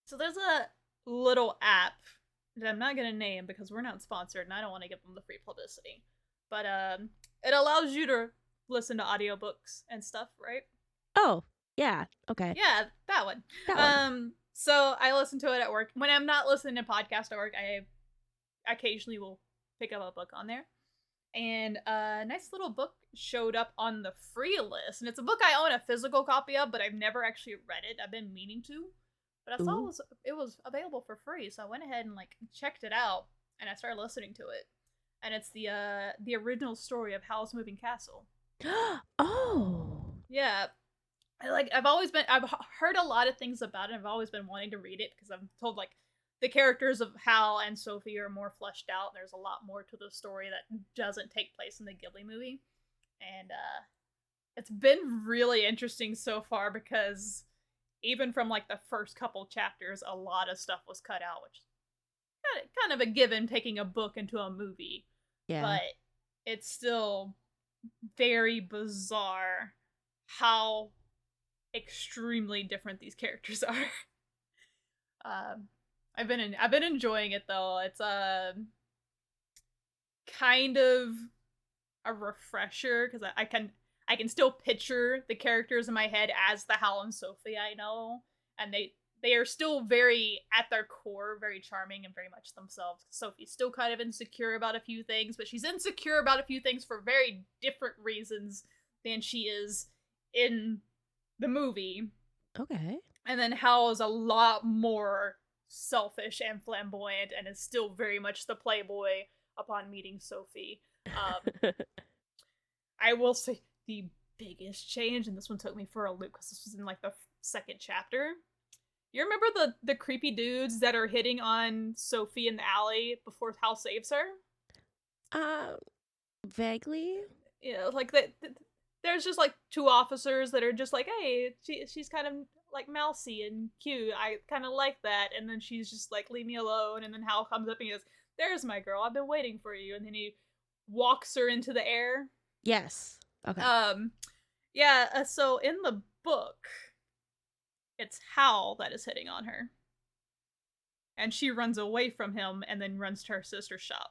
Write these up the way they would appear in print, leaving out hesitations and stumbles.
So there's a little app that I'm not gonna name because we're not sponsored and I don't want to give them the free publicity. But it allows you to listen to audiobooks and stuff, right? Oh, yeah. Okay. Yeah, that one. That one. So I listen to it at work. When I'm not listening to podcast at work, I occasionally will pick up a book on there. And a nice little book showed up on the free list, and it's a book I own a physical copy of, but I've never actually read it. I've been meaning to, but I saw Ooh. it was available for free, so I went ahead and like checked it out, and I started listening to it. And it's the original story of Howl's Moving Castle. Oh. Yeah, I've heard a lot of things about it. I've always been wanting to read it because I'm told like the characters of Hal and Sophie are more fleshed out. And there's a lot more to the story that doesn't take place in the Ghibli movie, and it's been really interesting so far because even from like the first couple chapters, a lot of stuff was cut out, which is kind of a given taking a book into a movie, Yeah. but it's still very bizarre how extremely different these characters are. I've been enjoying it though. It's kind of a refresher because I can still picture the characters in my head as the Hal and Sophie I know, and they are still very at their core very charming and very much themselves. Sophie's still kind of insecure about a few things, but she's insecure about a few things for very different reasons than she is in the movie. Okay. And then Hal is a lot more selfish and flamboyant and is still very much the playboy upon meeting Sophie. I will say the biggest change, and this one took me for a loop because this was in like the second chapter. You remember the creepy dudes that are hitting on Sophie in the alley before Hal saves her? Uh, Vaguely. Yeah, like there's just like two officers that are just like, hey, she's kind of like mousy and cute. I kind of like that. And then she's just like, leave me alone. And then Hal comes up and he goes, there's my girl. I've been waiting for you. And then he walks her into the air. Yes. Okay. Yeah. So in the book, it's Hal that is hitting on her, and she runs away from him and then runs to her sister's shop.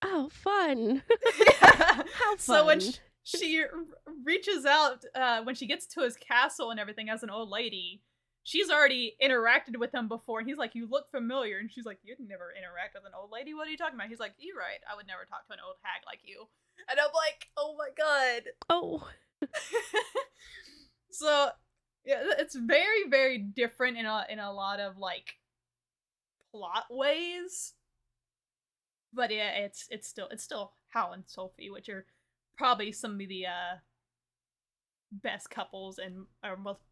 Oh, fun. Yeah. How fun. So when she reaches out, when she gets to his castle and everything as an old lady, she's already interacted with him before. And he's like, you look familiar. And she's like, you'd never interact with an old lady. What are you talking about? He's like, you're right. I would never talk to an old hag like you. And I'm like, oh my God. Oh. So yeah, it's very, very different in a lot of like plot ways. But yeah, it's still Hal and Sophie, which are probably some of the best couples and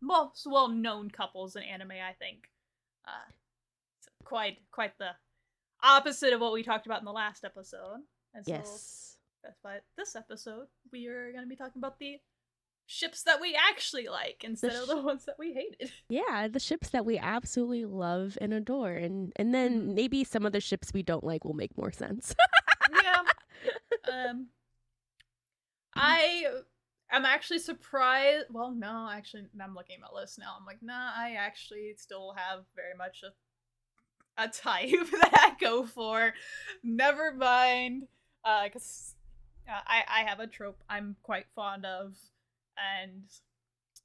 most well known couples in anime, I think. It's quite the opposite of what we talked about in the last episode. And so Yes. that's why this episode we are going to be talking about the ships that we actually like instead of the ones that we hated. Yeah, the ships that we absolutely love and adore, and then maybe some of the ships we don't like will make more sense. Yeah. I'm actually surprised. Well, no, actually, I'm looking at my list now. I'm like, nah, I actually still have very much a type that I go for. Never mind. Because I have a trope I'm quite fond of, and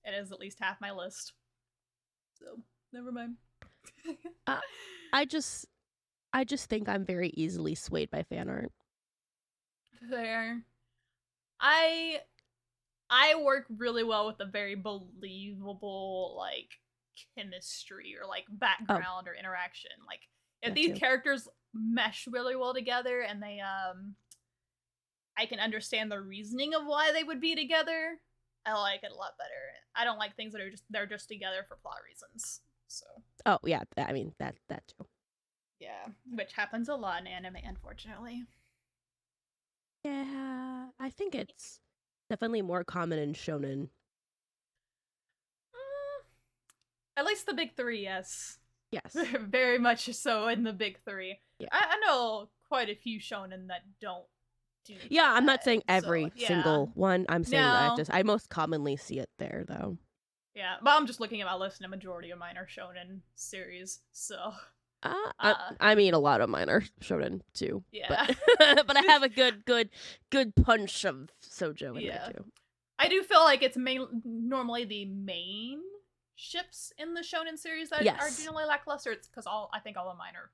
it is at least half my list. So, never mind. I just think I'm very easily swayed by fan art. Fair. I work really well with a very believable like chemistry or like background or interaction. Like if these characters mesh really well together and they I can understand the reasoning of why they would be together, I like it a lot better. I don't like things that are they're just together for plot reasons. So. Oh yeah, I mean that too. Yeah, which happens a lot in anime, unfortunately. Yeah, I think it's definitely more common in shonen. At least the big three, yes. Yes. Very much so in the big three. Yeah. I know quite a few shonen that don't do Yeah, that, I'm not saying every so, single one. I'm saying No. I most commonly see it there, though. Yeah, but I'm just looking at my list, and a majority of mine are shonen series. So, I mean, a lot of mine are shonen too. yeah, But I have a good punch of shoujo in there too. I do feel like it's normally the main ships in the shonen series that are generally lackluster. It's because I think all of mine are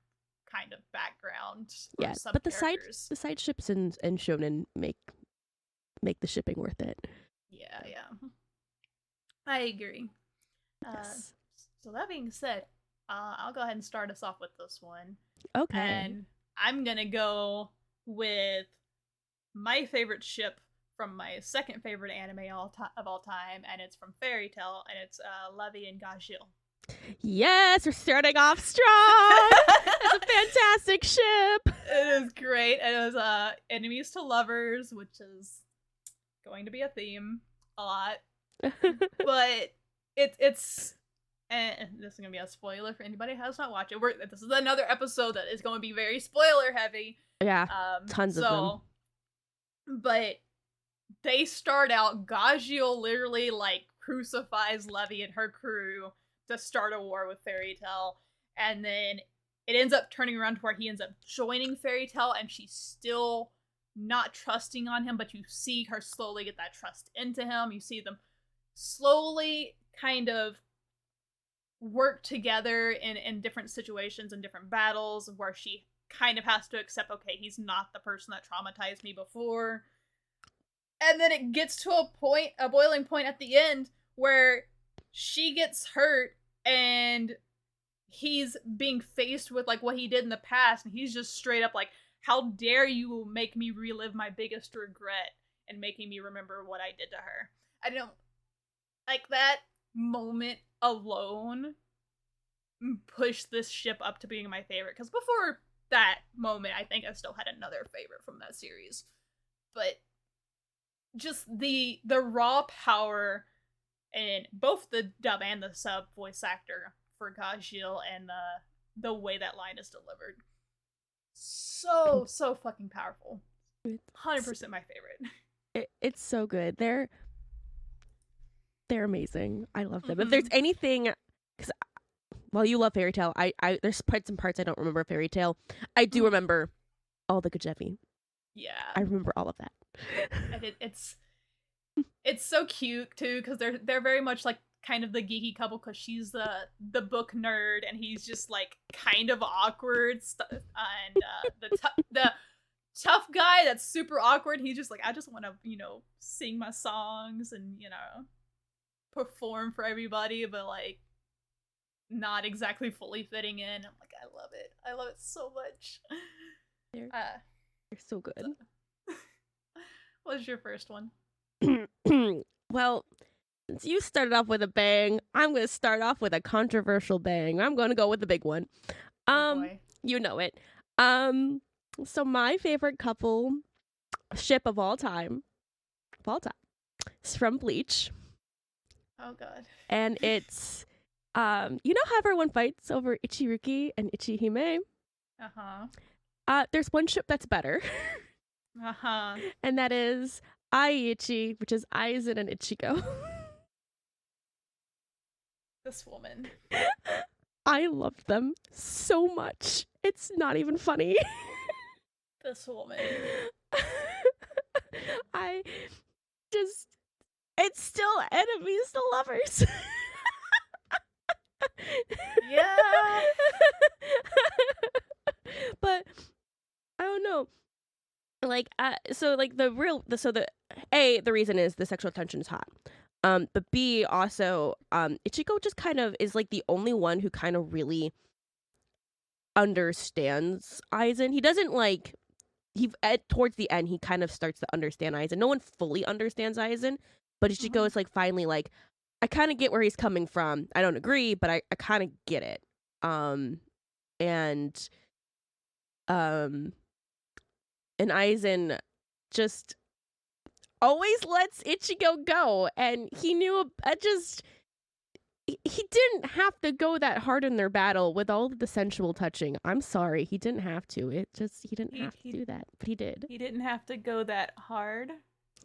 kind of background. Yeah, but the side ships and shonen make the shipping worth it. Yeah, I agree. Yes. So that being said, I'll go ahead and start us off with this one. Okay. And I'm gonna go with my favorite ship from my second favorite anime of all time, and it's from Fairy Tail, and it's Levi and Geass. Yes, we're starting off strong. It's a fantastic ship. It is great. It was enemies to lovers, which is going to be a theme a lot. But it's and this is gonna be a spoiler for anybody who has not watched it. This is another episode that is going to be very spoiler heavy. Yeah, tons of them. But they start out, Gagio literally like crucifies Levi and her crew to start a war with Fairy Tail, and then it ends up turning around to where he ends up joining Fairy Tail, and she's still not trusting on him, but you see her slowly get that trust into him. You see them slowly kind of work together in different situations and different battles where she kind of has to accept, okay, he's not the person that traumatized me before. And then it gets to a boiling point at the end where she gets hurt and he's being faced with like what he did in the past, and he's just straight up like, how dare you make me relive my biggest regret and making me remember what I did to her. I don't like that moment alone pushed this ship up to being my favorite, because before that moment I think I still had another favorite from that series, but just the raw power in both the dub and the sub voice actor for Gagil, and the way that line is delivered, so fucking powerful. 100% my favorite. It's so good. They're amazing. I love them. If there's anything, because while you love Fairy Tail, I there's some parts I don't remember Fairy Tail. I do remember all the Gajevi. Yeah, I remember all of that. And it's so cute too, because they're very much like kind of the geeky couple, because she's the book nerd and he's just like kind of awkward, and the tough guy that's super awkward, he's just like, I just want to sing my songs and perform for everybody, but like not exactly fully fitting in. I'm like, I love it so much. They're so good. What's your first one? Well, since you started off with a bang, I'm going to start off with a controversial bang. I'm going to go with the big one. You know it. So my favorite couple ship of all time, is from Bleach. Oh god. And it's you know how everyone fights over Ichiruki and Ichihime? There's one ship that's better. And that is Aiichi, which is Aizen and Ichigo. This woman. I love them so much. It's not even funny. This woman. It's still enemies to lovers. Yeah. But I don't know. Like, the reason is the sexual tension is hot. But B, also, Ichigo just kind of is like the only one who kind of really understands Aizen. He doesn't like, towards the end, he kind of starts to understand Aizen. No one fully understands Aizen, but Ichigo is like finally like, I kind of get where he's coming from. I don't agree, but I kind of get it. And Aizen just always lets Ichigo go, and he knew he didn't have to go that hard in their battle with all of the sensual touching. I'm sorry, he didn't have to. He didn't have to do that, but he did. He didn't have to go that hard.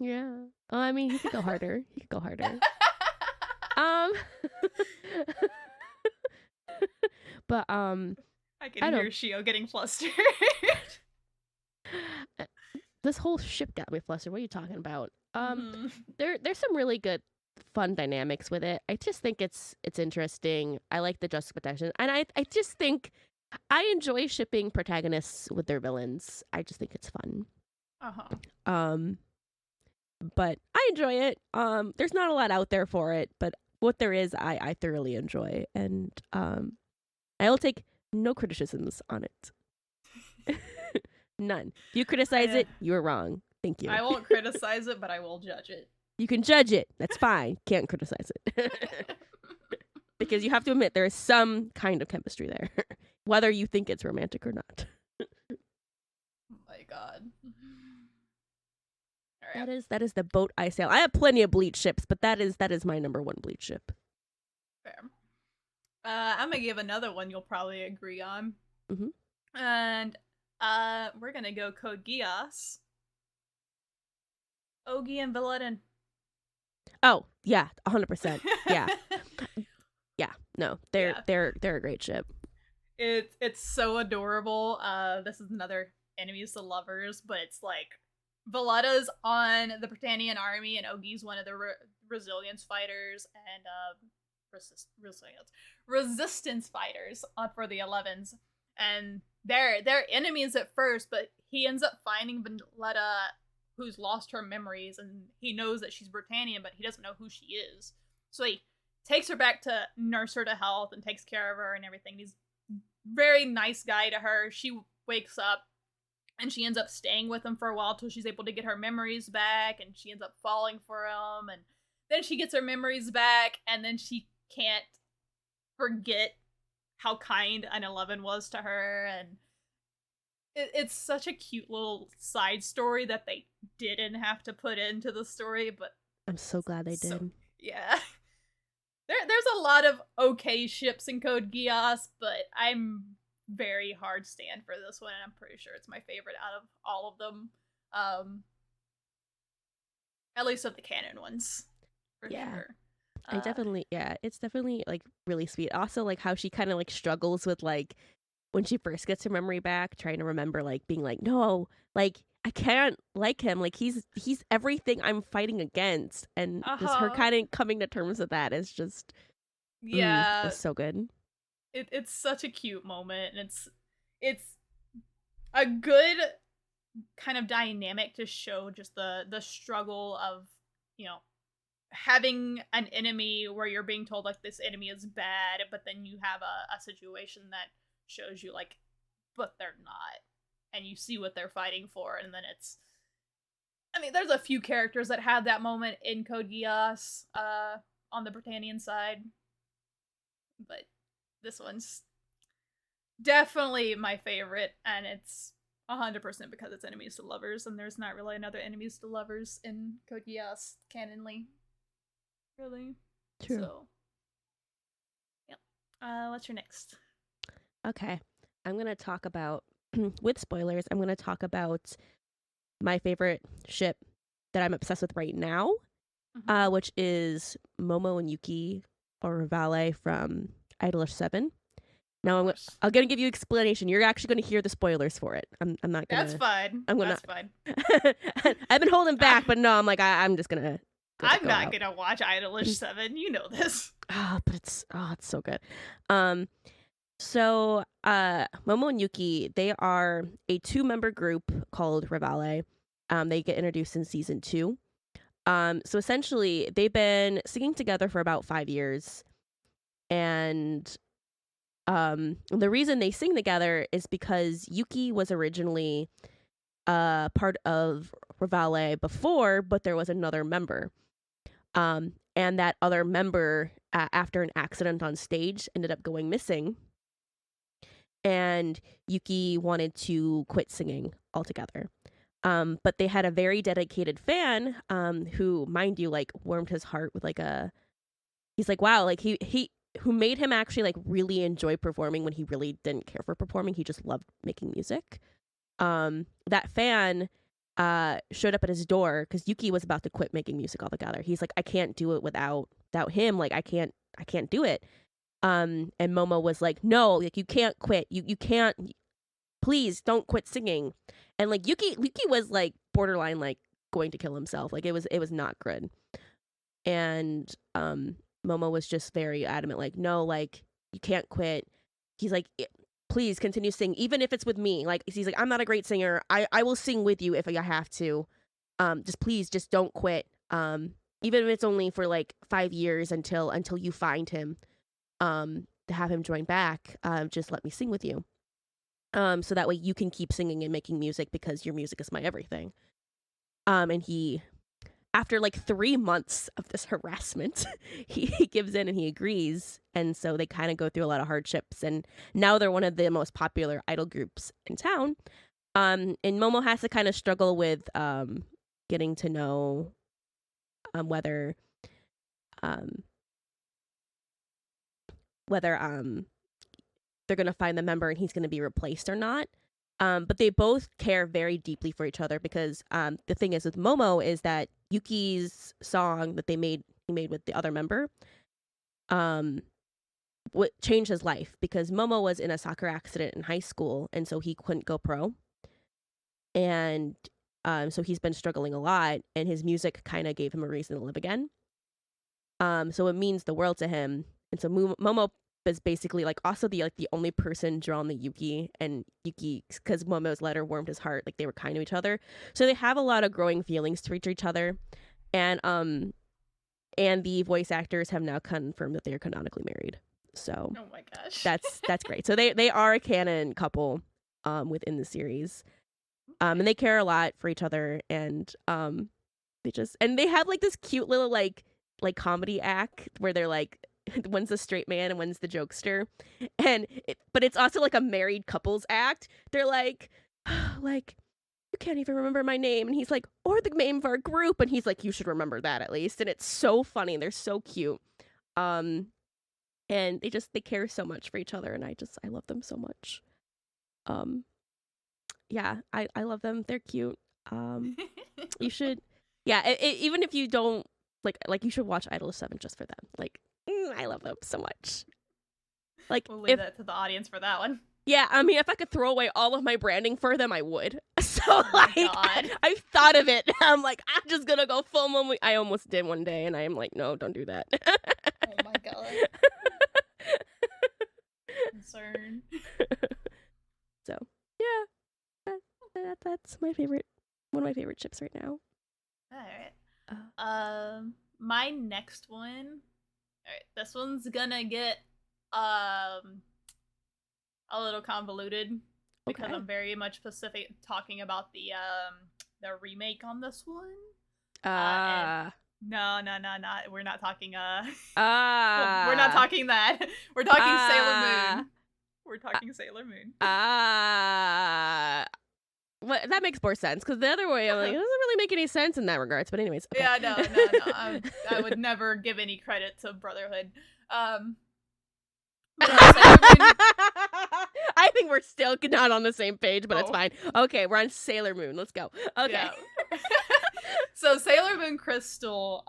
Yeah. I mean, he could go harder. Um, but I can hear Shio getting flustered. This whole ship got me flustered. What are you talking about? Mhm. There's some really good fun dynamics with it. I just think it's interesting. I like the juxtaposition, and I just think I enjoy shipping protagonists with their villains. I just think it's fun. But I enjoy it. There's not a lot out there for it, but what there is, I thoroughly enjoy, and I will take no criticisms on it. None. If you criticize it, you're wrong. Thank you. I won't criticize it, but I will judge it. You can judge it. That's fine. Can't criticize it. Because you have to admit there is some kind of chemistry there, whether you think it's romantic or not. Oh my god. All right. That is the boat I sail. I have plenty of Bleach ships, but that is my number one Bleach ship. Fair. I'm gonna give another one you'll probably agree on. Mm-hmm. And we're gonna go Code Geass. Ogi and Valletta. Oh, yeah, 100%. Yeah. Yeah, no, they're a great ship. It's so adorable. This is another enemies to lovers, but it's like Valletta's on the Britannian army and Ogi's one of the resilience fighters and resistance fighters for the 11s. And they're enemies at first, but he ends up finding Valletta, who's lost her memories, and he knows that she's Britannian, but he doesn't know who she is. So he takes her back to nurse her to health and takes care of her and everything. He's very nice guy to her. She wakes up and she ends up staying with him for a while till she's able to get her memories back, and she ends up falling for him, and then she gets her memories back, and then she can't forget how kind an 11 was to her, and it's such a cute little side story that they didn't have to put into the story, but I'm so glad they did. Yeah. There's a lot of okay ships in Code Geass, but I'm very hard stand for this one, and I'm pretty sure it's my favorite out of all of them. At least of the canon ones. For sure. It's definitely like really sweet. Also, like how she kind of like struggles with like when she first gets her memory back, trying to remember, like being like, no, like I can't like him, like he's everything I'm fighting against, and just her kind of coming to terms with that is just it's so good. It's such a cute moment, and it's a good kind of dynamic to show just the struggle of, you know, having an enemy where you're being told like this enemy is bad, but then you have a situation that shows you like, but they're not, and you see what they're fighting for, and then it's, I mean, there's a few characters that had that moment in Code Geass on the Britannian side, but this one's definitely my favorite, and it's 100% because it's enemies to lovers, and there's not really another enemies to lovers in Code Geass canonly. Really? True. So, yeah. What's your next? Okay. I'm going to talk about, with spoilers, I'm going to talk about my favorite ship that I'm obsessed with right now, which is Momo and Yuki, or Valet from Idolish 7. Now I'm gonna give you explanation. You're actually gonna hear the spoilers for it. I'm not gonna. That's fine. That's fine. I've been holding back, but no, I'm like I'm just gonna. I'm not gonna watch Idolish 7. You know this. But it's so good. So Momo and Yuki, they are a 2-member group called Rivale. They get introduced in season 2. So essentially, they've been singing together for about 5 years, and the reason they sing together is because Yuki was originally part of Rivale before, but there was another member. And that other member, after an accident on stage, ended up going missing. And Yuki wanted to quit singing altogether. But they had a very dedicated fan who, mind you, like warmed his heart with like he's like, wow, like he who made him actually like really enjoy performing when he really didn't care for performing. He just loved making music. That fan showed up at his door because Yuki was about to quit making music altogether. He's like, I can't do it without him. Like I can't do it. And Momo was like, no, like you can't quit. You can't. Please don't quit singing. And like Yuki was like borderline like going to kill himself. Like it was not good. And Momo was just very adamant, like, no, like you can't quit. He's like, please continue singing, even if it's with me. Like he's like, I'm not a great singer. I will sing with you if I have to. Just please, just don't quit. Even if it's only for like 5 years until you find him. To have him join back. Just let me sing with you. So that way you can keep singing and making music because your music is my everything. And he, after like 3 months of this harassment, he gives in and he agrees. And so they kind of go through a lot of hardships. And now they're one of the most popular idol groups in town. And Momo has to kind of struggle with getting to know whether they're going to find the member and he's going to be replaced or not. But they both care very deeply for each other because the thing is with Momo is that Yuki's song that he made with the other member changed his life because Momo was in a soccer accident in high school and so he couldn't go pro. And so he's been struggling a lot and his music kind of gave him a reason to live again. So it means the world to him. And so Momo is basically like also the only person drawn to Yuki, and Yuki, because Momo's letter warmed his heart, like they were kind to each other. So they have a lot of growing feelings towards each other. And the voice actors have now confirmed that they are canonically married. So oh my gosh. that's great. So they are a canon couple within the series. And they care a lot for each other, and they have like this cute little like comedy act where they're like one's the straight man and one's the jokester, but it's also like a married couples act. They're like you can't even remember my name, and he's like, or the name of our group, and he's like, you should remember that at least. And it's so funny and they're so cute. And they care so much for each other, and I love them so much. Yeah, I love them. They're cute. You should, even if you don't like you should watch Idol 7 just for them. Like, I love them so much. Like, we'll leave that to the audience for that one. Yeah, I mean, if I could throw away all of my branding for them, I would. So, I've thought of it. I'm like, I'm just gonna go full Momo. I almost did one day, and I am like, no, don't do that. Oh my god. Concern. So, yeah. That's my favorite. One of my favorite ships right now. Alright. My next one. Alright, this one's gonna get a little convoluted because I'm very much specific talking about the remake on this one. No, we're not talking we're not talking that. We're talking Sailor Moon. We're talking Sailor Moon. Well, that makes more sense because the other way, I'm like, it doesn't really make any sense in that regards. But anyways, okay. Yeah, no. I would never give any credit to Brotherhood. I think we're still not on the same page, but it's fine. Okay, we're on Sailor Moon. Let's go. Okay. Yeah. So Sailor Moon Crystal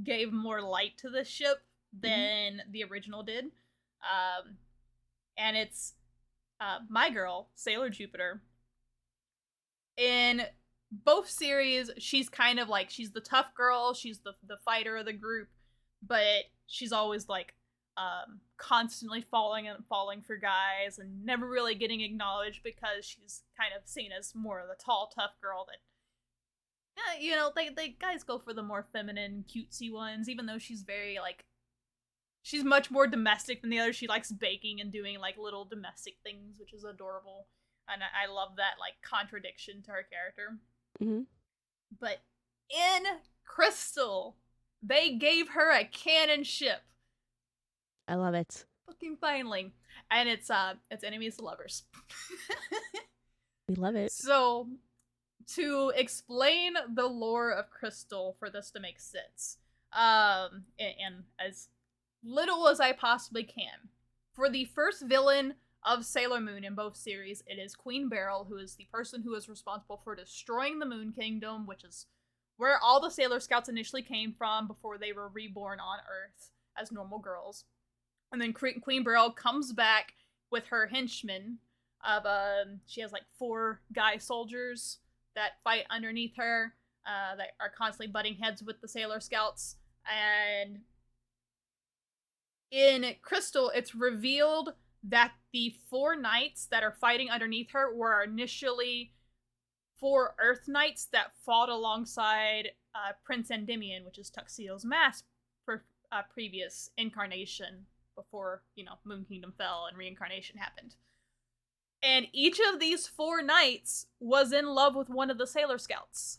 gave more light to the ship than the original did. And it's my girl, Sailor Jupiter. In both series, she's kind of like, she's the tough girl, she's the fighter of the group, but she's always like constantly falling for guys and never really getting acknowledged because she's kind of seen as more of the tall, tough girl that, they guys go for the more feminine, cutesy ones, even though she's very like, she's much more domestic than the others. She likes baking and doing like little domestic things, which is adorable. And I love that like contradiction to her character. Mm-hmm. But in Crystal, they gave her a canon ship. I love it. Fucking finally. And it's enemies to lovers. We love it. So, to explain the lore of Crystal for this to make sense, and as little as I possibly can, for the first villain of Sailor Moon in both series, it is Queen Beryl, who is the person who is responsible for destroying the Moon Kingdom, which is where all the Sailor Scouts initially came from before they were reborn on Earth as normal girls. And then Queen Beryl comes back with her henchmen of, she has like 4 guy soldiers that fight underneath her, that are constantly butting heads with the Sailor Scouts. And in Crystal, it's revealed that the 4 knights that are fighting underneath her were initially 4 Earth Knights that fought alongside Prince Endymion, which is Tuxedo's mask for previous incarnation before, Moon Kingdom fell and reincarnation happened. And each of these 4 knights was in love with one of the Sailor Scouts.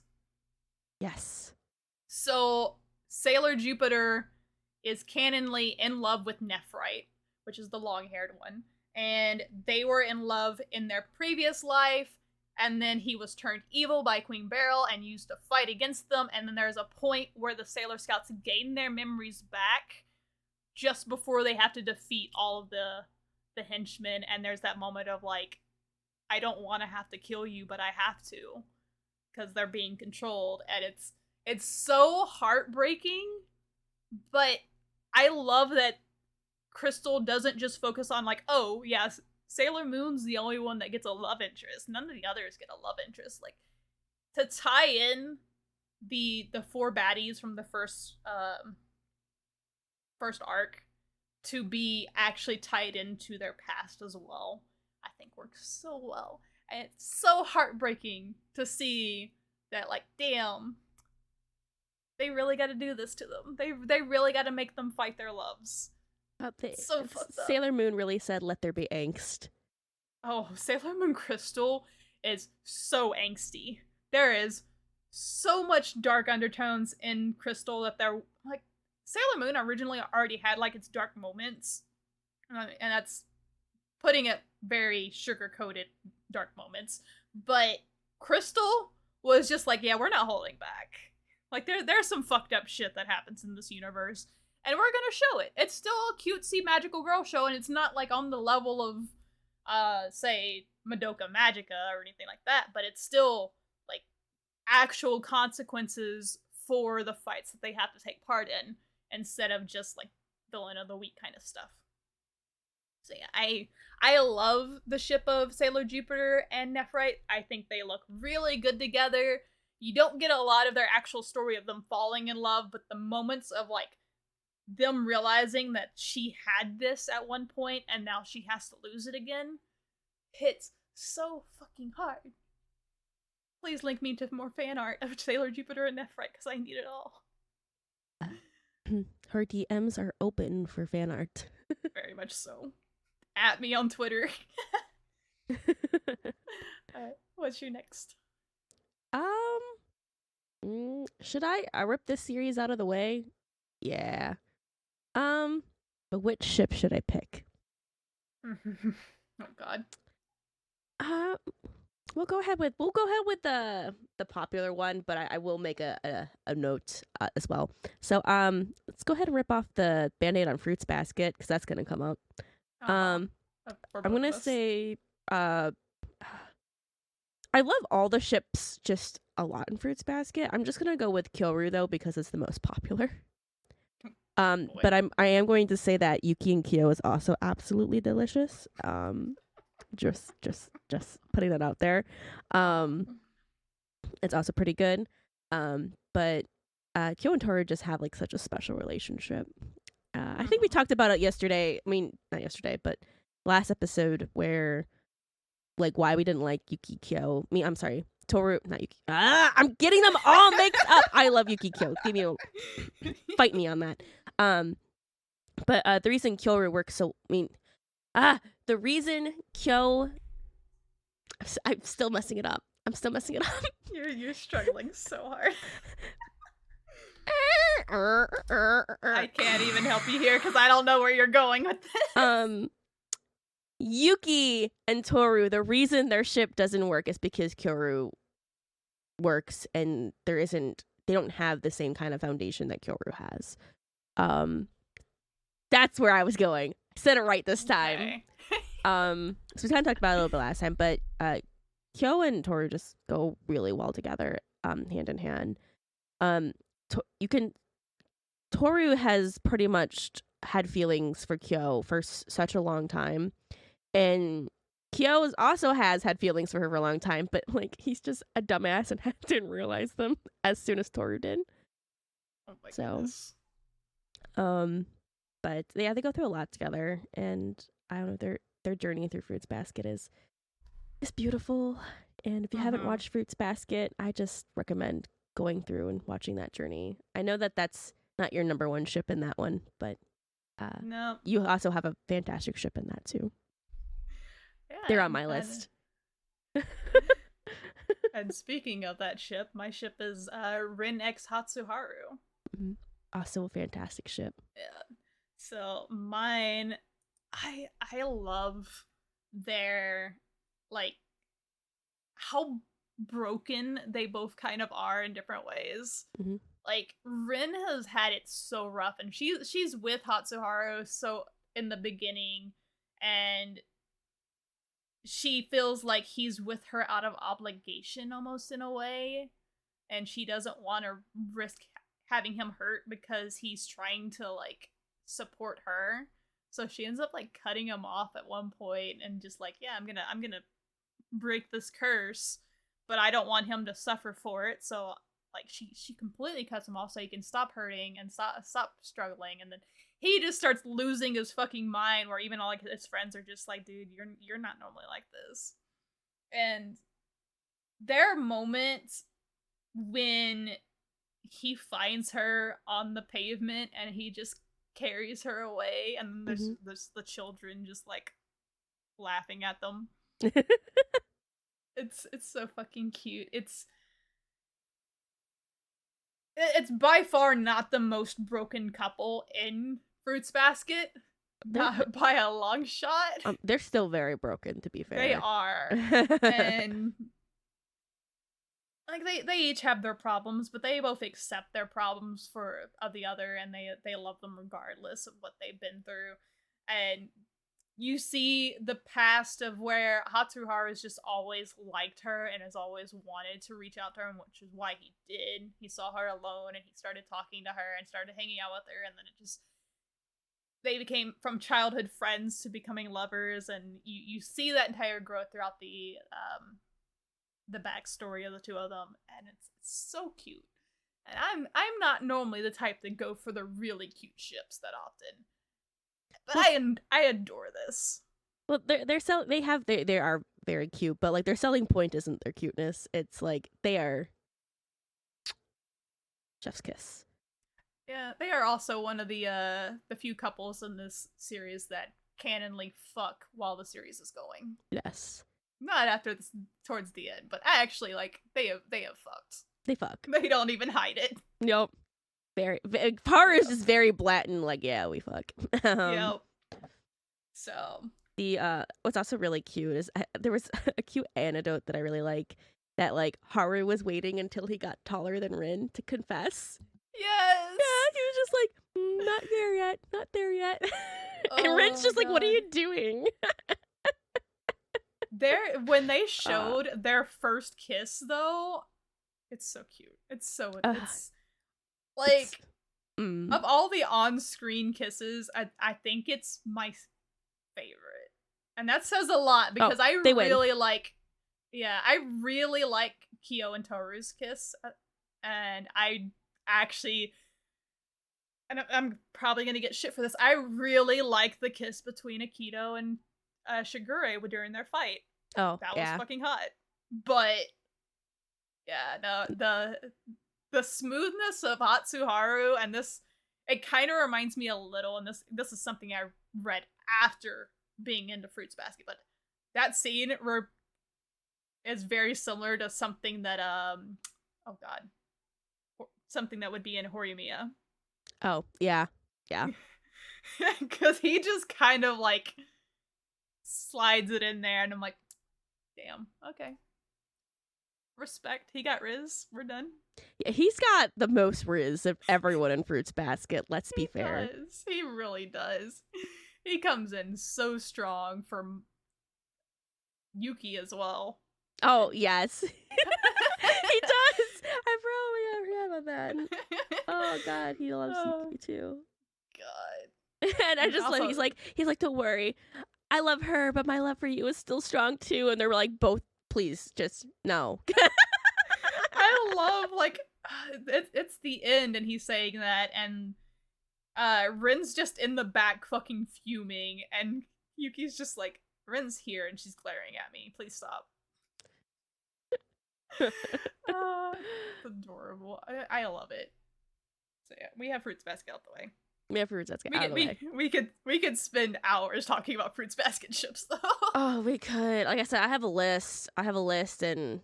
Yes. So Sailor Jupiter is canonly in love with Nephrite, which is the long-haired one. And they were in love in their previous life, and then he was turned evil by Queen Beryl and used to fight against them. And then there's a point where the Sailor Scouts gain their memories back just before they have to defeat all of the henchmen. And there's that moment of like, I don't want to have to kill you, but I have to, because they're being controlled. And it's so heartbreaking, but I love that Crystal doesn't just focus on like, oh yes, Sailor Moon's the only one that gets a love interest. None of the others get a love interest. Like, to tie in the 4 baddies from the first arc to be actually tied into their past as well, I think works so well. And it's so heartbreaking to see that, like, damn, they really got to do this to them. They really got to make them fight their loves. So fucked up. Sailor Moon really said, let there be angst. Oh, Sailor Moon Crystal is so angsty. There is so much dark undertones in Crystal that they're, like, Sailor Moon originally already had, like, its dark moments. And that's putting it very sugar-coated dark moments. But Crystal was just like, yeah, we're not holding back. Like, there's some fucked up shit that happens in this universe. And we're gonna show it. It's still a cutesy magical girl show, and it's not like on the level of, say, Madoka Magica or anything like that, but it's still, like, actual consequences for the fights that they have to take part in, instead of just, like, villain of the week kind of stuff. So yeah, I love the ship of Sailor Jupiter and Nephrite. I think they look really good together. You don't get a lot of their actual story of them falling in love, but the moments of, like, them realizing that she had this at one point and now she has to lose it again hits so fucking hard. Please link me to more fan art of Sailor Jupiter and Nephrite, because I need it all. Her DMs are open for fan art. Very much so. At me on Twitter. What's your next? Should I rip this series out of the way? Yeah. But which ship should I pick? Oh God. We'll go ahead with the popular one, but I will make a note as well. So let's go ahead and rip off the Band-Aid on Fruits Basket, because that's gonna come up. I'm gonna say I love all the ships just a lot in Fruits Basket. I'm just gonna go with Kyoru though, because it's the most popular. But I am going to say that Yuki and Kyo is also absolutely delicious. Just putting that out there. It's also pretty good. But Kyo and Toru just have like such a special relationship. I think we talked about it yesterday. I mean, not yesterday, but last episode, where like why we didn't like Yuki Kyo. I'm sorry, Toru, not Yuki. I'm getting them all mixed up. I love Yuki Kyo. Fight me on that. But the reason Kyoru works so, the reason Kyo, I'm still messing it up. You're struggling so hard. I can't even help you here because I don't know where you're going with this. Yuki and Toru, the reason their ship doesn't work is because Kyoru works and they don't have the same kind of foundation that Kyoru has. That's where I was going. I said it right this time. So we kind of talked about it a little bit last time, but Kyo and Toru just go really well together, hand in hand. Toru has pretty much had feelings for Kyo for such a long time, and Kyo also has had feelings for her for a long time, but like he's just a dumbass and didn't realize them as soon as Toru did. Oh my goodness. But yeah, they go through a lot together, and I don't know, their journey through Fruits Basket is beautiful. And if you haven't watched Fruits Basket, I just recommend going through and watching that journey. I know that that's not your number one ship in that one, but no, you also have a fantastic ship in that too. Yeah, they're on my list. And speaking of that ship, my ship is Rin X Hatsuharu. Mm-hmm. Also a fantastic ship. Yeah. So mine, I love their, like, how broken they both kind of are in different ways. Mm-hmm. Like, Rin has had it so rough, and she's with Hatsuharu so in the beginning, and she feels like he's with her out of obligation almost in a way, and she doesn't want to risk having him hurt because he's trying to like support her. So she ends up like cutting him off at one point and just like, yeah, I'm gonna break this curse, but I don't want him to suffer for it. So like she completely cuts him off so he can stop hurting and stop struggling. And then he just starts losing his fucking mind, where even all like his friends are just like, dude, you're not normally like this. And there are moments when he finds her on the pavement and he just carries her away, and there's the children just like laughing at them. It's so fucking cute. It's by far not the most broken couple in Fruits Basket, not by a long shot. They're still very broken, to be fair. They are. And like they each have their problems, but they both accept their problems of the other, and they love them regardless of what they've been through. And you see the past of where Hatsuharu has just always liked her and has always wanted to reach out to her, which is why he did. He saw her alone and he started talking to her and started hanging out with her, and then they became from childhood friends to becoming lovers, and you see that entire growth throughout the backstory of the two of them, and it's so cute. And I'm not normally the type to go for the really cute ships that often, but I adore this. Well, they are very cute, but like their selling point isn't their cuteness. It's like they are chef's kiss. Yeah, they are also one of the few couples in this series that canonly fuck while the series is going. Yes. Not after this, towards the end, but actually, like, they have fucked. They fuck. They don't even hide it. Nope. Haru is just very blatant, like, yeah, we fuck. Yep. So the what's also really cute is there was a cute anecdote that I really like, that like Haru was waiting until he got taller than Rin to confess. Yes. Yeah, he was just like, not there yet. And Rin's just like, what are you doing? When they showed their first kiss, though, it's so cute. It's like, of all the on-screen kisses, I think it's my favorite, and that says a lot because I really like Kyo and Toru's kiss, and I actually, and I'm probably gonna get shit for this, I really like the kiss between Akito and Shigure during their fight. Oh, that was fucking hot. But yeah, no, the smoothness of Hatsuharu, and this, it kind of reminds me a little, and this is something I read after being into Fruits Basket, but that scene is very similar to something that something that would be in Horimiya. Oh, yeah. Because he just kind of like slides it in there, and I'm like, damn, okay. Respect. He got Riz. We're done. Yeah, he's got the most Riz of everyone in Fruits Basket, let's be fair. He really does. He comes in so strong for Yuki as well. Oh, yes. He does. I forgot about that. Oh god, he loves Yuki too. God. And I just love, he's like, don't worry. I love her, but my love for you is still strong too. And they're like, both, please, just no. I love, like, it's the end, and he's saying that, and Rin's just in the back fucking fuming, and Yuki's just like, Rin's here, and she's glaring at me. Please stop. It's adorable. I love it. So yeah, we have Fruits Basket out the way. We have Fruits Basket out of the way. We could spend hours talking about Fruits Basket ships, though. Oh, we could. Like I said, I have a list, and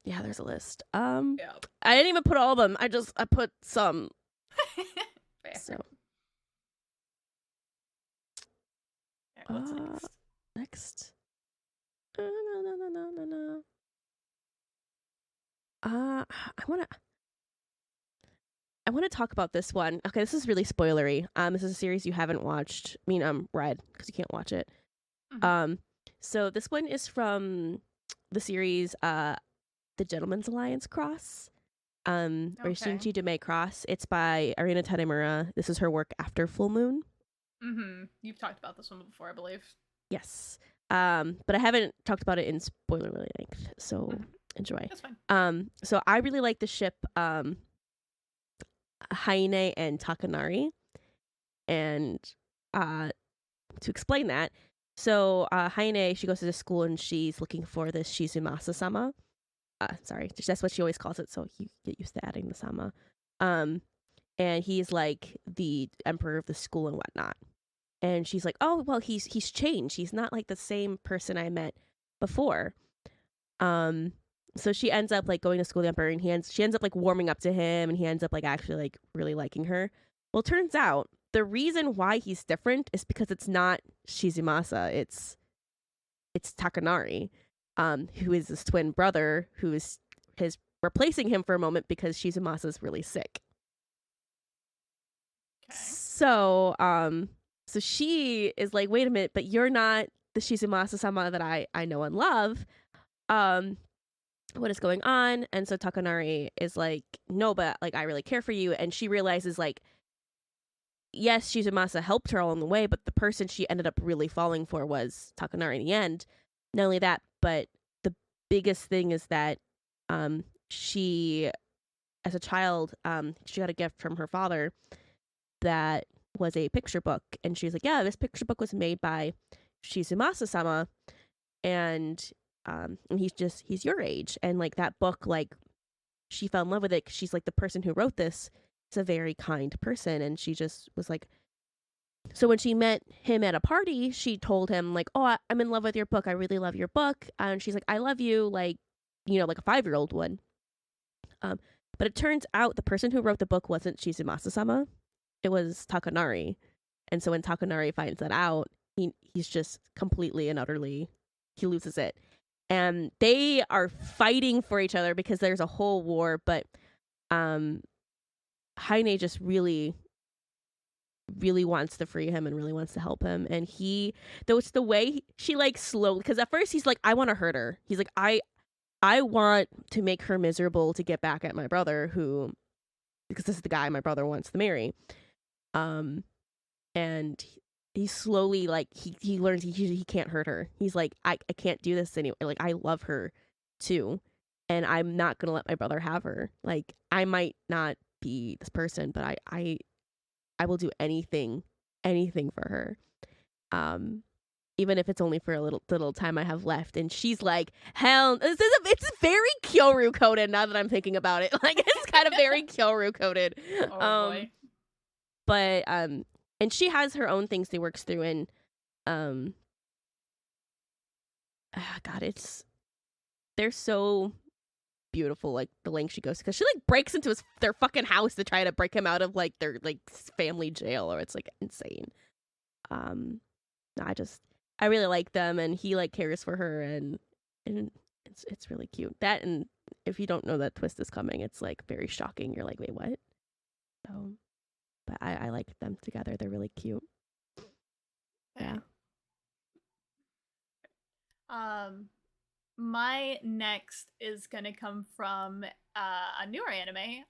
yeah, there's a list. Yeah. I didn't even put all of them. I put some. Fair. So. Right, what's next? Next. No. I want to talk about this one. Okay, this is really spoilery. This is a series you haven't watched. I mean, read, because you can't watch it. Mm-hmm. So this one is from the series The Gentleman's Alliance Cross. Or Shinji Dumei Cross. It's by Arina Tanemura. This is her work after Full Moon. Mm-hmm. You've talked about this one before, I believe. Yes. But I haven't talked about it in spoiler length, so enjoy. That's fine. So I really like the ship Haine and Takanari. And to explain that, so Haine, she goes to this school and she's looking for this Shizumasa-sama. Sorry, that's what she always calls it, so you get used to adding the sama. And he's like the emperor of the school and whatnot. And she's like, oh, well, he's changed. He's not like the same person I met before. So she ends up like going to school with the emperor, and she ends up like warming up to him, and he ends up like actually like really liking her. Well, it turns out the reason why he's different is because it's not Shizumasa, it's Takanari, who is his twin brother, who is replacing him for a moment because Shizumasa's really sick. Okay. So she is like, wait a minute, but you're not the Shizumasa-sama that I know and love. What is going on? And so Takanari is like, no, but like I really care for you. And she realizes like, yes, Shizumasa helped her along the way, but the person she ended up really falling for was Takanari in the end. Not only that, but the biggest thing is that she, as a child, she got a gift from her father that was a picture book. And she's like, yeah, this picture book was made by Shizumasa-sama. And he's your age. And like that book, like she fell in love with it 'cause she's like, the person who wrote this is a very kind person. And she just was like, so when she met him at a party, she told him like, oh, I'm in love with your book. I really love your book. And she's like, I love you. Like, you know, like a 5-year-old would. But it turns out the person who wrote the book wasn't Shizumasa-sama. It was Takanari. And so when Takanari finds that out, he's just completely and utterly, he loses it. And they are fighting for each other because there's a whole war, but Haine just really, really wants to free him and really wants to help him. And though it's the way she like slowly, because at first he's like, I want to hurt her. He's like, I want to make her miserable to get back at my brother because this is the guy my brother wants to marry. And he slowly, like, he learns he can't hurt her. He's like, I can't do this anymore. Like, I love her too, and I'm not gonna let my brother have her. Like, I might not be this person, but I will do anything for her. Even if it's only for a little time I have left. And she's like, hell, it's very Kyoru coded now that I'm thinking about it. Like, it's kind of very Kyoru coded. Oh boy. But and she has her own things she works through, and God, they're so beautiful, like the length she goes, because she like breaks into their fucking house to try to break him out of like their like family jail, or it's like insane. I really like them, and he like cares for her, and it's really cute. That, and if you don't know that twist is coming, it's like very shocking. You're like, wait, what? So, but I like them together. They're really cute. Yeah. My next is gonna come from a newer anime,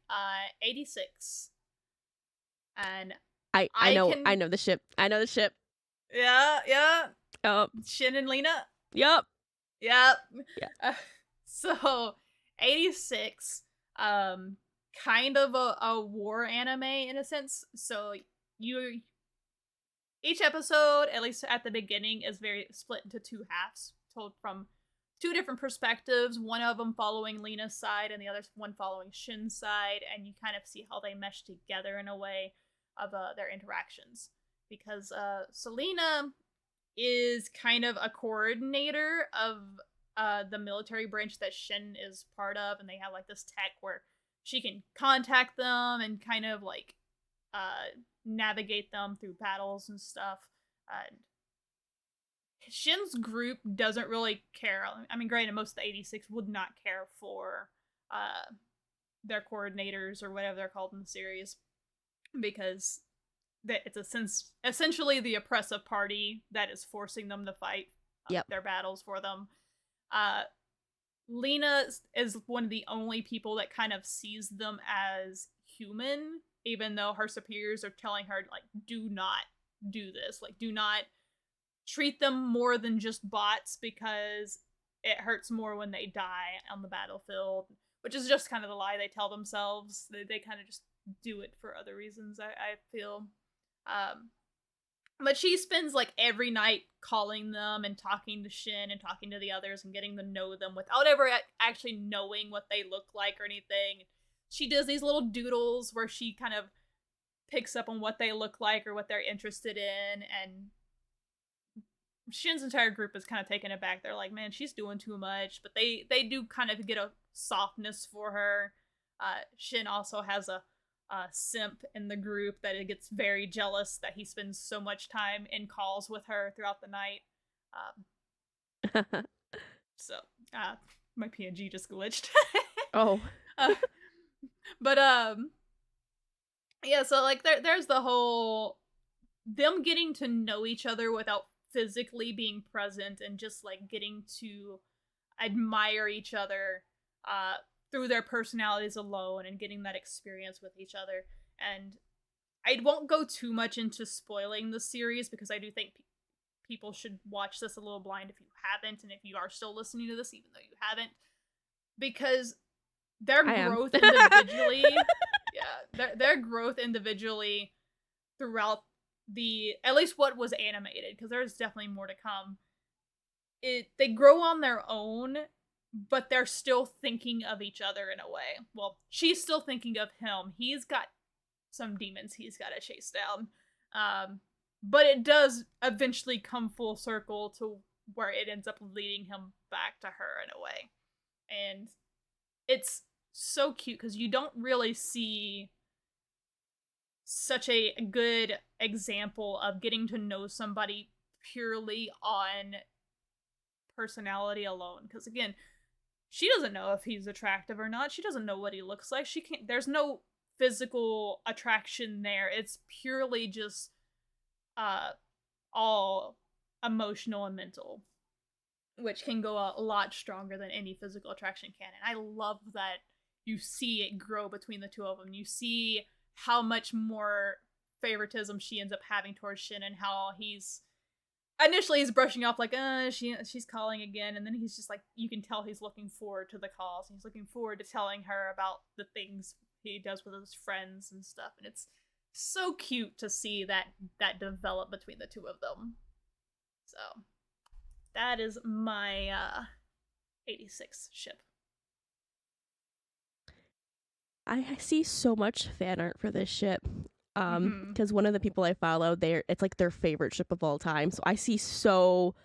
86. And I I know can the ship. I know the ship. yeah. Oh, Shin and Lena. yep. Yep. Yeah. So 86, kind of a war anime in a sense. So you each episode, at least at the beginning, is very split into two halves, told from two different perspectives. One of them following Lena's side, and the other one following Shin's side, and you kind of see how they mesh together in a way of their interactions. Because Selena is kind of a coordinator of the military branch that Shin is part of, and they have like this tech where she can contact them and kind of like navigate them through battles and stuff. Shin's group doesn't really care. I mean, granted, most of the 86 would not care for their coordinators or whatever they're called in the series, because it's essentially the oppressive party that is forcing them to fight their battles for them. Lena is one of the only people that kind of sees them as human, even though her superiors are telling her, like, do not do this. Like, do not treat them more than just bots, because it hurts more when they die on the battlefield, which is just kind of the lie they tell themselves. They kind of just do it for other reasons, I feel. But she spends like every night calling them and talking to Shin and talking to the others and getting to know them without ever actually knowing what they look like or anything. She does these little doodles where she kind of picks up on what they look like or what they're interested in, and Shin's entire group is kind of taken aback. They're like, man, she's doing too much, but they do kind of get a softness for her. Shin also has a simp in the group that it gets very jealous that he spends so much time in calls with her throughout the night. So my PNG just glitched. Oh. But yeah, so like there's the whole them getting to know each other without physically being present, and just like getting to admire each other through their personalities alone, and getting that experience with each other. And I won't go too much into spoiling the series, because I do think people should watch this a little blind if you haven't, and if you are still listening to this even though you haven't, because their growth individually their growth individually throughout at least what was animated, because there's definitely more to come, they grow on their own, but they're still thinking of each other in a way. Well, she's still thinking of him. He's got some demons he's got to chase down. But it does eventually come full circle to where it ends up leading him back to her in a way. And it's so cute because you don't really see such a good example of getting to know somebody purely on personality alone. Because again, she doesn't know if he's attractive or not. She doesn't know what he looks like. She can't. There's no physical attraction there. It's purely just all emotional and mental, which can go a lot stronger than any physical attraction can. And I love that you see it grow between the two of them. You see how much more favoritism she ends up having towards Shin, and how he's brushing off like, she's calling again, and then he's just like, you can tell he's looking forward to the calls. He's looking forward to telling her about the things he does with his friends and stuff, and it's so cute to see that develop between the two of them. So that is my 86 ship. I see so much fan art for this ship. Because one of the people I follow, it's like their favorite ship of all time. So I see so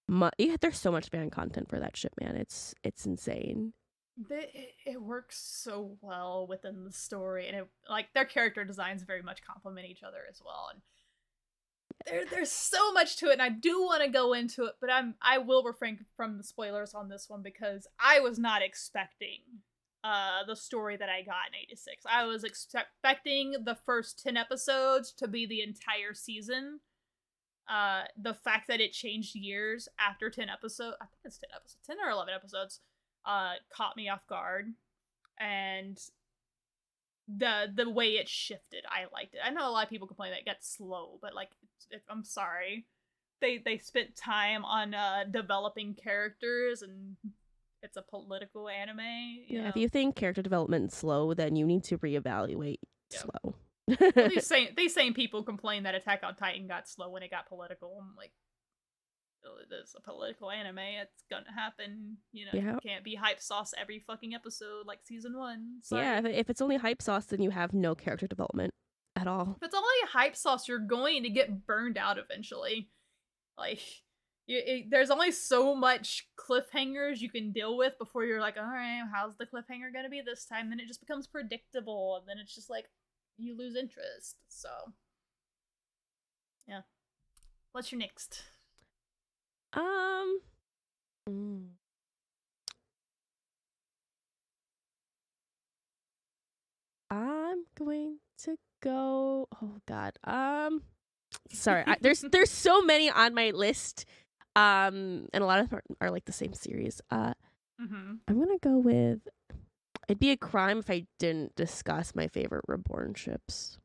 much. Yeah, there's so much fan content for that ship, man. It's insane. It works so well within the story, and their character designs very much complement each other as well. And there's so much to it, and I do want to go into it, but I will refrain from the spoilers on this one, because I was not expecting the story that I got in 86. I was expecting the first 10 episodes to be the entire season, the fact that it changed years after 10 episodes, I think it's 10 episodes, 10 or 11 episodes, caught me off guard. And the way it shifted, I liked it. I know a lot of people complain that it gets slow, but like, I'm sorry. They spent time on developing characters, and it's a political anime. Yeah, if you think character development's slow, then you need to reevaluate slow. Well, these same people complain that Attack on Titan got slow when it got political. I'm like, oh, it is a political anime. It's gonna happen. You can't be hype sauce every fucking episode like season 1. Sorry. Yeah, if it's only hype sauce, then you have no character development at all. If it's only hype sauce, you're going to get burned out eventually. Like, there's only so much cliffhangers you can deal with before you're like, all right, how's the cliffhanger gonna be this time? Then it just becomes predictable, and then it's just like, you lose interest. So, yeah. What's your next? I'm going to go. Oh God. Sorry. There's so many on my list. And a lot of them are like the same series. I'm gonna go with. It'd be a crime if I didn't discuss my favorite Reborn ships.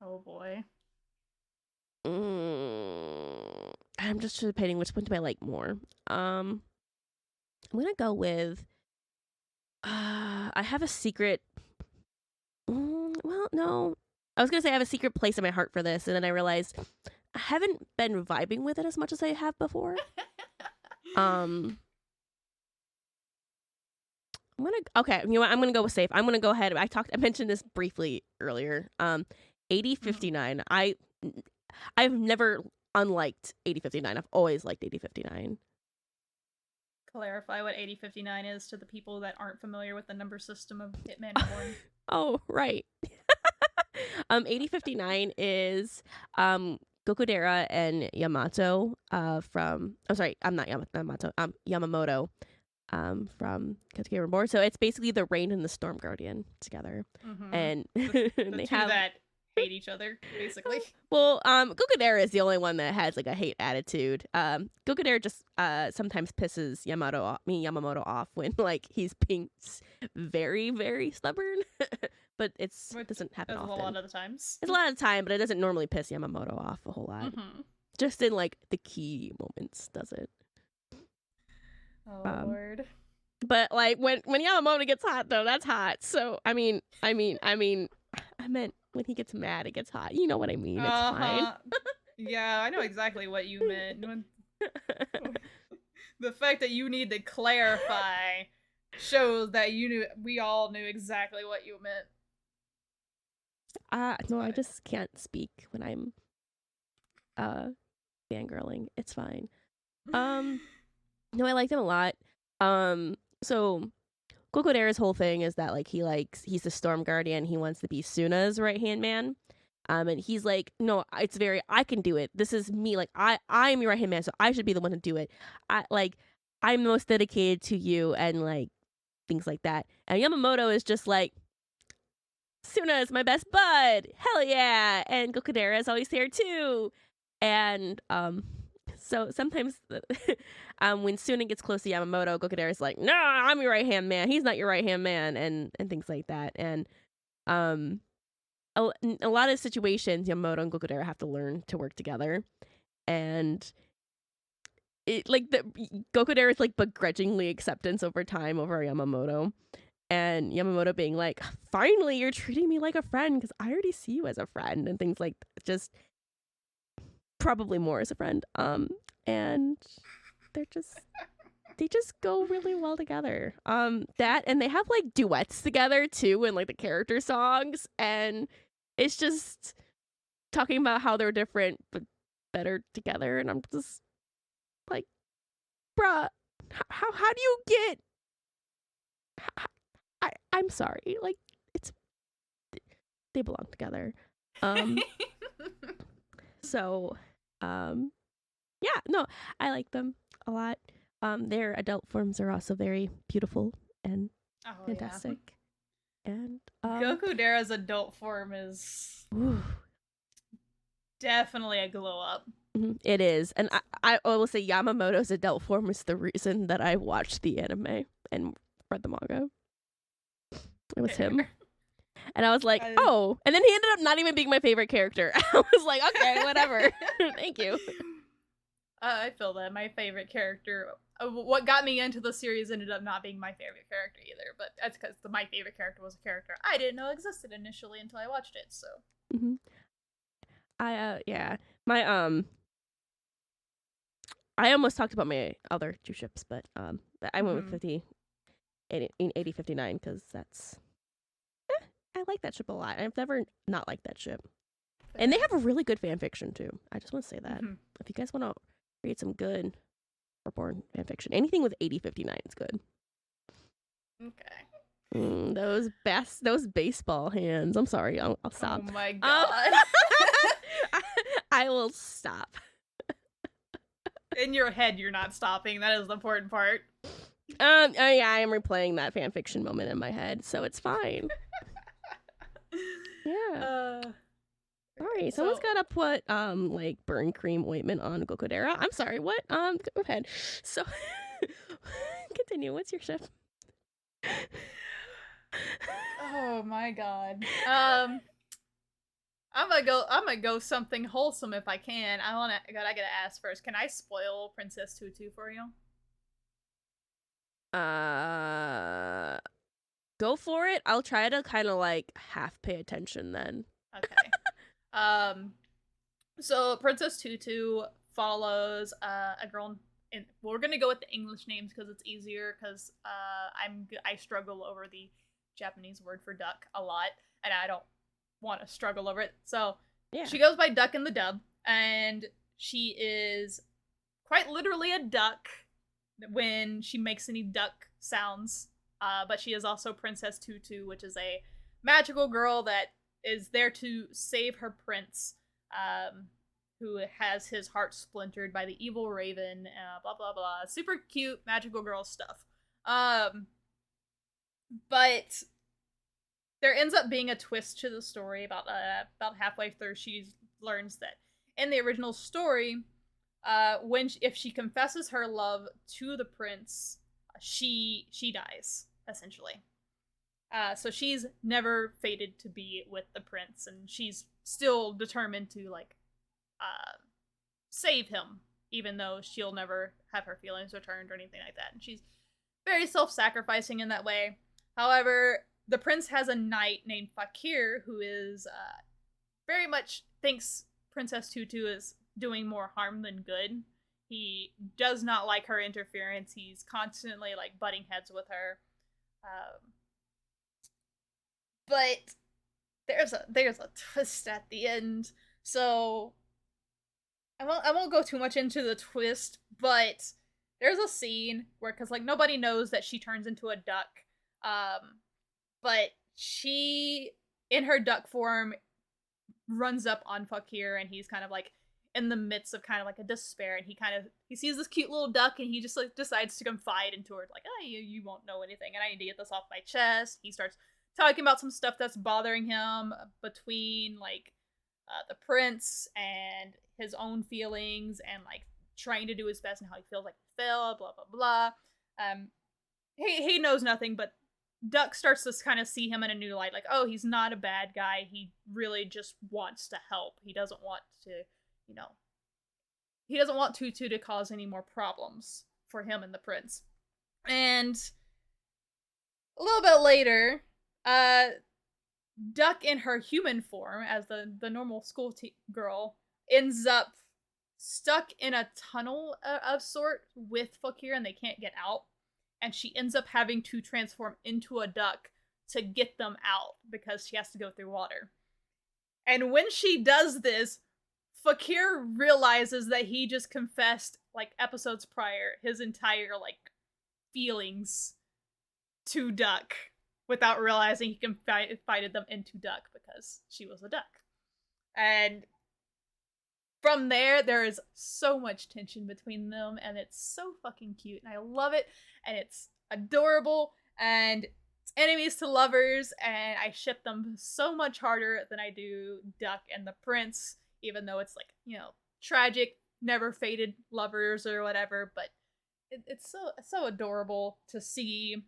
Oh boy. I'm just debating which one do I like more. I'm gonna go with. I have a secret. Well, no. I was gonna say I have a secret place in my heart for this, and then I realized I haven't been vibing with it as much as I have before. I'm gonna go with safe. I'm gonna go ahead. I mentioned this briefly earlier. 8059. I've never unliked 8059. I've always liked 8059. Clarify what 8059 is to the people that aren't familiar with the number system of Hitman Reborn. Oh, right. 8059 is Gokudera and Yamato from Yamamoto from Katekyou Reborn. So it's basically the Rain and the Storm Guardian together. And the they two have that hate each other, basically. Well, Gokudera is the only one that has like a hate attitude. Gokudera just sometimes pisses Yamamoto off when like he's being very, very stubborn. But it doesn't happen often. A lot of the times. It's a lot of the time, but it doesn't normally piss Yamamoto off a whole lot. Just in like the key moments, does it? Oh Lord. But like when Yamamoto gets hot though, that's hot. So I mean, I meant when he gets mad, it gets hot. You know what I mean? It's fine. Yeah, I know exactly what you meant. The fact that you need to clarify shows that we all knew exactly what you meant. No, I just can't speak when I'm fangirling. It's fine. No, I liked him a lot. So Gokudera's whole thing is that like he's the Storm Guardian. He wants to be Suna's right hand man. And he's like, no, I can do it. This is me. Like I'm your right hand man, so I should be the one to do it. I'm most dedicated to you, and like things like that. And Yamamoto is just like, Suna is my best bud. Hell yeah. And Gokudera is always there too. And so sometimes when Suna gets close to Yamamoto, Gokudera is like, no, I'm your right hand man. He's not your right hand man, and things like that. And a lot of situations, Yamamoto and Gokudera have to learn to work together. And Gokudera is like begrudgingly acceptance over time over Yamamoto. And Yamamoto being like, finally, you're treating me like a friend because I already see you as a friend, and things like that. Just probably more as a friend. And they just go really well together. That, and they have like duets together too, and like the character songs, and it's just talking about how they're different but better together. And I'm just like, bruh, how do you get? I'm sorry. Like, they belong together. So, yeah, no, I like them a lot. Their adult forms are also very beautiful and fantastic. Yeah. And Gokudera's adult form is definitely a glow up. It is. And I will say Yamamoto's adult form was the reason that I watched the anime and read the manga. It was him. And I was like, oh. And then he ended up not even being my favorite character. I was like, okay, whatever. Thank you. I feel that my favorite character, what got me into the series ended up not being my favorite character either, but that's because my favorite character was a character I didn't know existed initially until I watched it, so. Yeah. I almost talked about my other two ships, but I went with 8059 because that's... I like that ship a lot. I've never not liked that ship. And they have a really good fan fiction, too. I just want to say that. If you guys want to read some good Reborn fan fiction, anything with 8059 is good. Okay. Those baseball hands. I'm sorry. I'll stop. Oh my god. I will stop. In your head, you're not stopping. That is the important part. Yeah, I am replaying that fan fiction moment in my head, so it's fine. Yeah. Sorry, someone's gotta put like burn cream ointment on Gokodera. I'm sorry, what? Go ahead. So continue. What's your ship? Oh my god. I'm gonna go something wholesome if I can. I gotta ask first. Can I spoil Princess Tutu for you? Go for it. I'll try to kind of like half pay attention then. Okay. So Princess Tutu follows a girl in, we're gonna go with the English names because it's easier because I struggle over the Japanese word for duck a lot and I don't want to struggle over it. So yeah. She goes by Duck in the dub and she is quite literally a duck when she makes any duck sounds. But she is also Princess Tutu, which is a magical girl that is there to save her prince, who has his heart splintered by the evil raven, blah, blah, blah. Super cute magical girl stuff. But there ends up being a twist to the story about halfway through. She learns that in the original story, if she confesses her love to the prince, she dies, essentially. So she's never fated to be with the prince, and she's still determined to, like, save him, even though she'll never have her feelings returned or anything like that. And she's very self-sacrificing in that way. However, the prince has a knight named Fakir who is, very much thinks Princess Tutu is doing more harm than good. He does not like her interference. He's constantly, like, butting heads with her. But there's a twist at the end. So I won't go too much into the twist, but there's a scene where, because, like, nobody knows that she turns into a duck. But she, in her duck form, runs up on Fakir, and he's kind of, like, in the midst of kind of like a despair, and he sees this cute little duck and he just like decides to confide into her, like, oh, you won't know anything and I need to get this off my chest. He starts talking about some stuff that's bothering him between like the prince and his own feelings and like trying to do his best and how he feels like he failed, blah blah blah. He knows nothing, but Duck starts to kind of see him in a new light, like, oh, he's not a bad guy, he really just wants to help. He doesn't want to, he doesn't want Tutu to cause any more problems for him and the prince. And a little bit later, Duck in her human form, as the normal school girl, ends up stuck in a tunnel of sort with Fakir, and they can't get out. And she ends up having to transform into a duck to get them out because she has to go through water. And when she does this, Fakir realizes that he just confessed, like, episodes prior, his entire, like, feelings to Duck without realizing he confided them into Duck because she was a duck. And from there is so much tension between them, and it's so fucking cute, and I love it, and it's adorable, and it's enemies to lovers, and I ship them so much harder than I do Duck and the prince, even though it's like, tragic, never fated lovers or whatever, but it's so adorable to see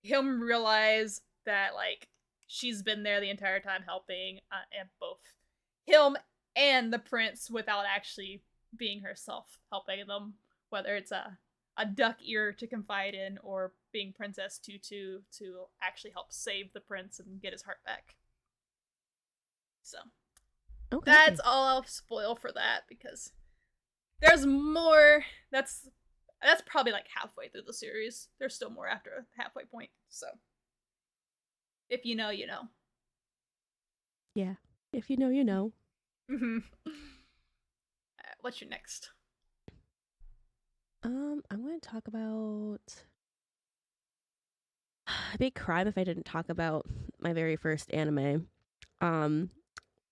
him realize that like she's been there the entire time helping, and both him and the prince without actually being herself helping them, whether it's a duck ear to confide in or being Princess Tutu to actually help save the prince and get his heart back. So okay. That's all I'll spoil for that, because there's more. That's probably like halfway through the series. There's still more after a halfway point. So if you know, you know. Yeah. If you know, you know. Mm-hmm. What's your next? I'm going to talk about... It'd be a crime if I didn't talk about my very first anime.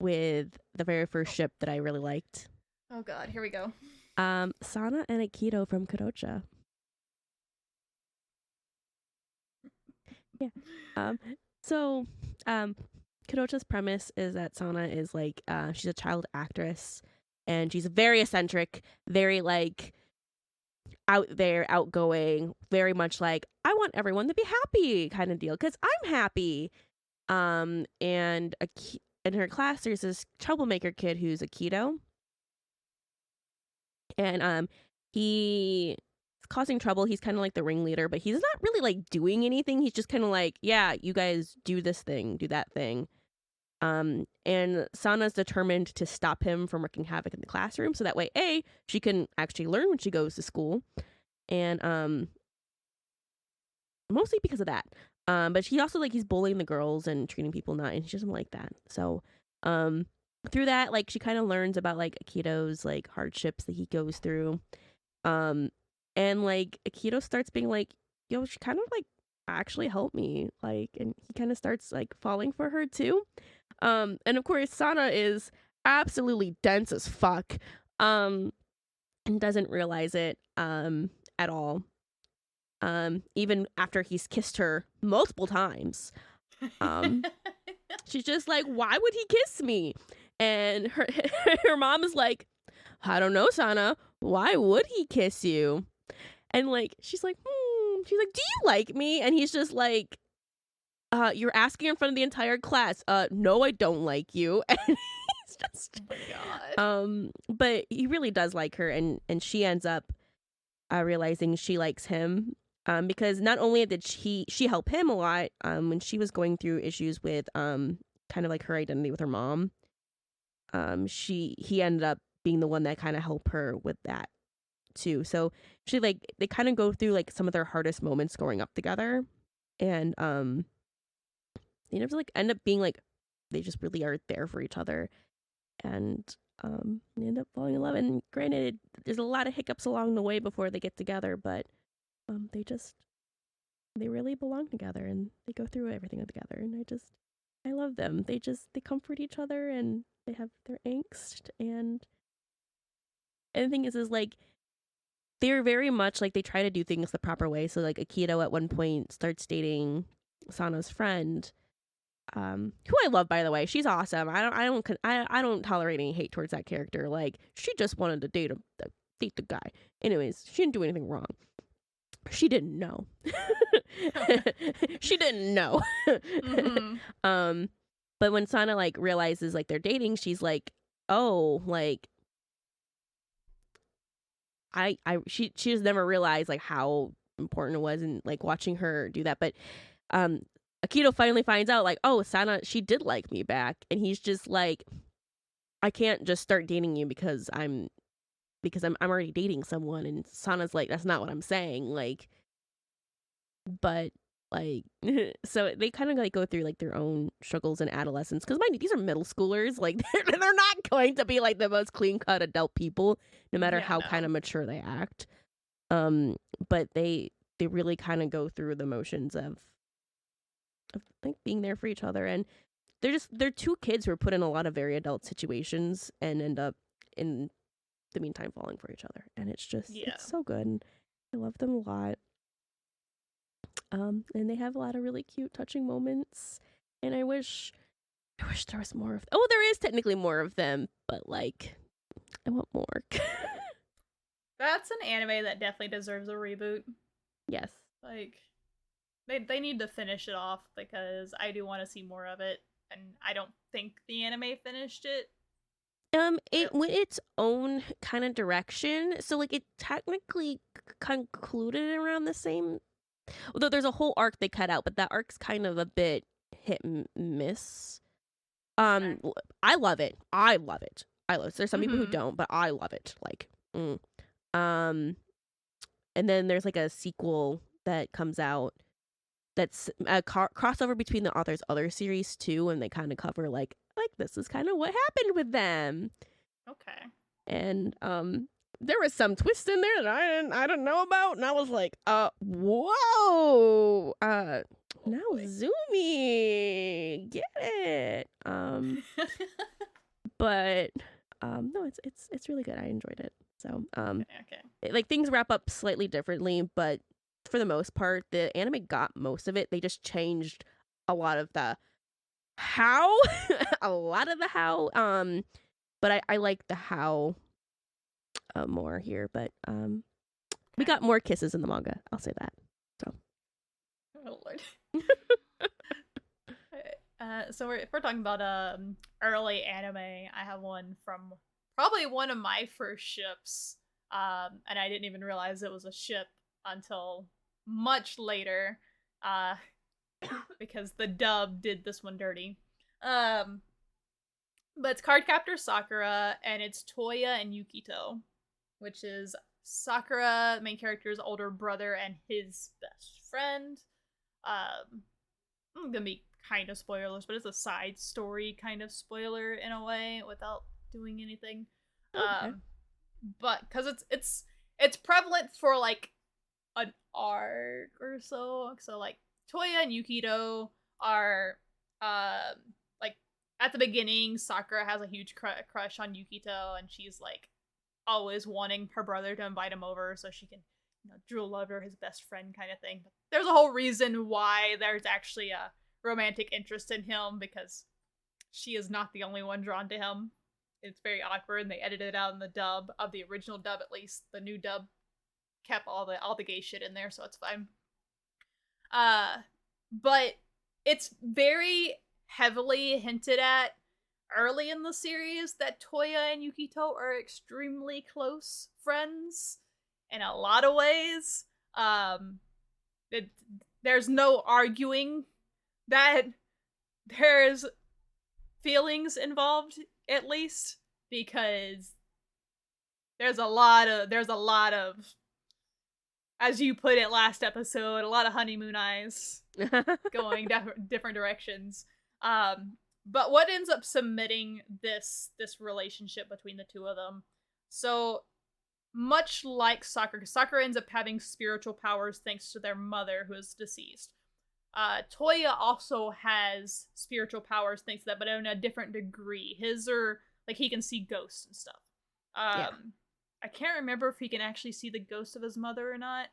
With the very first ship that I really liked. Oh god, here we go. Sana and Aikido from Kodocha. Yeah. So Kodocha's premise is that Sana is like she's a child actress and she's very eccentric, very like out there, outgoing, very much like I want everyone to be happy kind of deal because I'm happy. And in her class there's this troublemaker kid who's Aikido. And he's causing trouble. He's kind of like the ringleader, but he's not really like doing anything. He's just kind of like, yeah, you guys do this thing, do that thing. And Sana's determined to stop him from wreaking havoc in the classroom, so that way, she can actually learn when she goes to school, and mostly because of that. But she also like he's bullying the girls and treating people not, and she doesn't like that. So, through that, like she kind of learns about like Aikido's like hardships that he goes through, and like Aikido starts being like, yo, she kind of like actually helped me, like, and he kind of starts like falling for her too. And of course Sana is absolutely dense as fuck, and doesn't realize it at all, even after he's kissed her multiple times. She's just like, why would he kiss me? And her mom is like, I don't know, Sana, why would he kiss you? And like she's like, do you like me? And he's just like, you're asking in front of the entire class. No, I don't like you. And he's just, oh my god. But he really does like her, and she ends up realizing she likes him, because not only did she help him a lot when she was going through issues with kind of like her identity with her mom. He ended up being the one that kind of helped her with that too. So she like they kind of go through like some of their hardest moments growing up together, and they never like end up being like they just really are there for each other, and they end up falling in love. And granted, there's a lot of hiccups along the way before they get together, but they really belong together and they go through everything together, and I love them. They comfort each other and they have their angst, and the thing is like they're very much like they try to do things the proper way. So like Aikido at one point starts dating Sana's friend, who I love, by the way. She's awesome. I don't tolerate any hate towards that character. Like she just wanted to date the guy. Anyways, she didn't do anything wrong. She didn't know. She didn't know. Mm-hmm. But when Sana like realizes like they're dating, she's like, oh, like she just never realized like how important it was, and like watching her do that. But Aikido finally finds out like, oh, Sana, she did like me back, and he's just like, I can't just start dating you because I'm already dating someone. And Sana's like, that's not what I'm saying, like, but like so they kind of like go through like their own struggles in adolescence, because mind you, these are middle schoolers. Like they're not going to be like the most clean cut adult people, no matter how kind of mature they act. But they really kind of go through the motions of like being there for each other, and they're two kids who are put in a lot of very adult situations and end up in the meantime falling for each other, and it's just it's so good, and I love them a lot. And they have a lot of really cute, touching moments, and I wish there was more of. Oh, there is technically more of them, but like I want more. That's an anime that definitely deserves a reboot. Yes. Like, they need to finish it off because I do want to see more of it, and I don't think the anime finished it. It went its own kind of direction, so like it technically concluded around the same. Although there's a whole arc they cut out, but that arc's kind of a bit hit and miss. Okay. I love it. I love it. I love it. There's some people who Mhm. don't, but I love it. Like, and then there's like a sequel that comes out that's a crossover between the author's other series too, and they kind of cover like this is kind of what happened with them. Okay. And there was some twist in there that I didn't know about, and I was like, whoa, now Zoomy, get it. But no, it's really good. I enjoyed it. So okay. like things wrap up slightly differently, but for the most part, the anime got most of it. They just changed a lot of the how, a lot of the how. But I like the how more here. But we got more kisses in the manga. I'll say that. So. Oh Lord. So if we're talking about early anime, I have one from probably one of my first ships, and I didn't even realize it was a ship until much later, because the dub did this one dirty. But it's Cardcaptor Sakura, and it's Toya and Yukito, which is Sakura, the main character's older brother, and his best friend. I'm gonna be kind of spoilers, but it's a side story kind of spoiler in a way without doing anything. Okay. But because it's prevalent for like an arc or so. So like Toya and Yukito are like at the beginning, Sakura has a huge crush on Yukito, and she's like always wanting her brother to invite him over so she can, drool over his best friend kind of thing. But there's a whole reason why there's actually a romantic interest in him, because she is not the only one drawn to him. It's very awkward, and they edited it out in the dub of the original dub. At least the new dub kept all the gay shit in there, so it's fine. But it's very heavily hinted at early in the series that Toya and Yukito are extremely close friends in a lot of ways. There's no arguing that there's feelings involved, at least, because there's a lot of, as you put it last episode, a lot of honeymoon eyes going different directions. But what ends up submitting this relationship between the two of them? So much like Sakura ends up having spiritual powers thanks to their mother, who is deceased. Toya also has spiritual powers thanks to that, but in a different degree. His are like he can see ghosts and stuff. Yeah. I can't remember if he can actually see the ghost of his mother or not.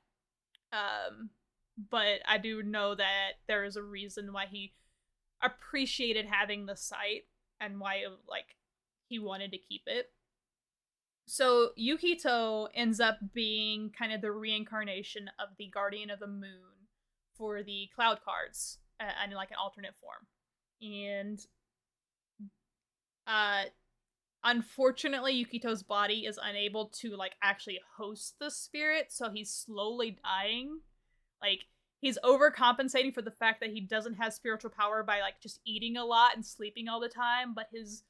But I do know that there is a reason why he appreciated having the sight and why like he wanted to keep it. So Yukito ends up being kind of the reincarnation of the Guardian of the Moon for the Cloud cards, and like an alternate form. And unfortunately, Yukito's body is unable to like actually host the spirit, so he's slowly dying. Like he's overcompensating for the fact that he doesn't have spiritual power by like just eating a lot and sleeping all the time, but he's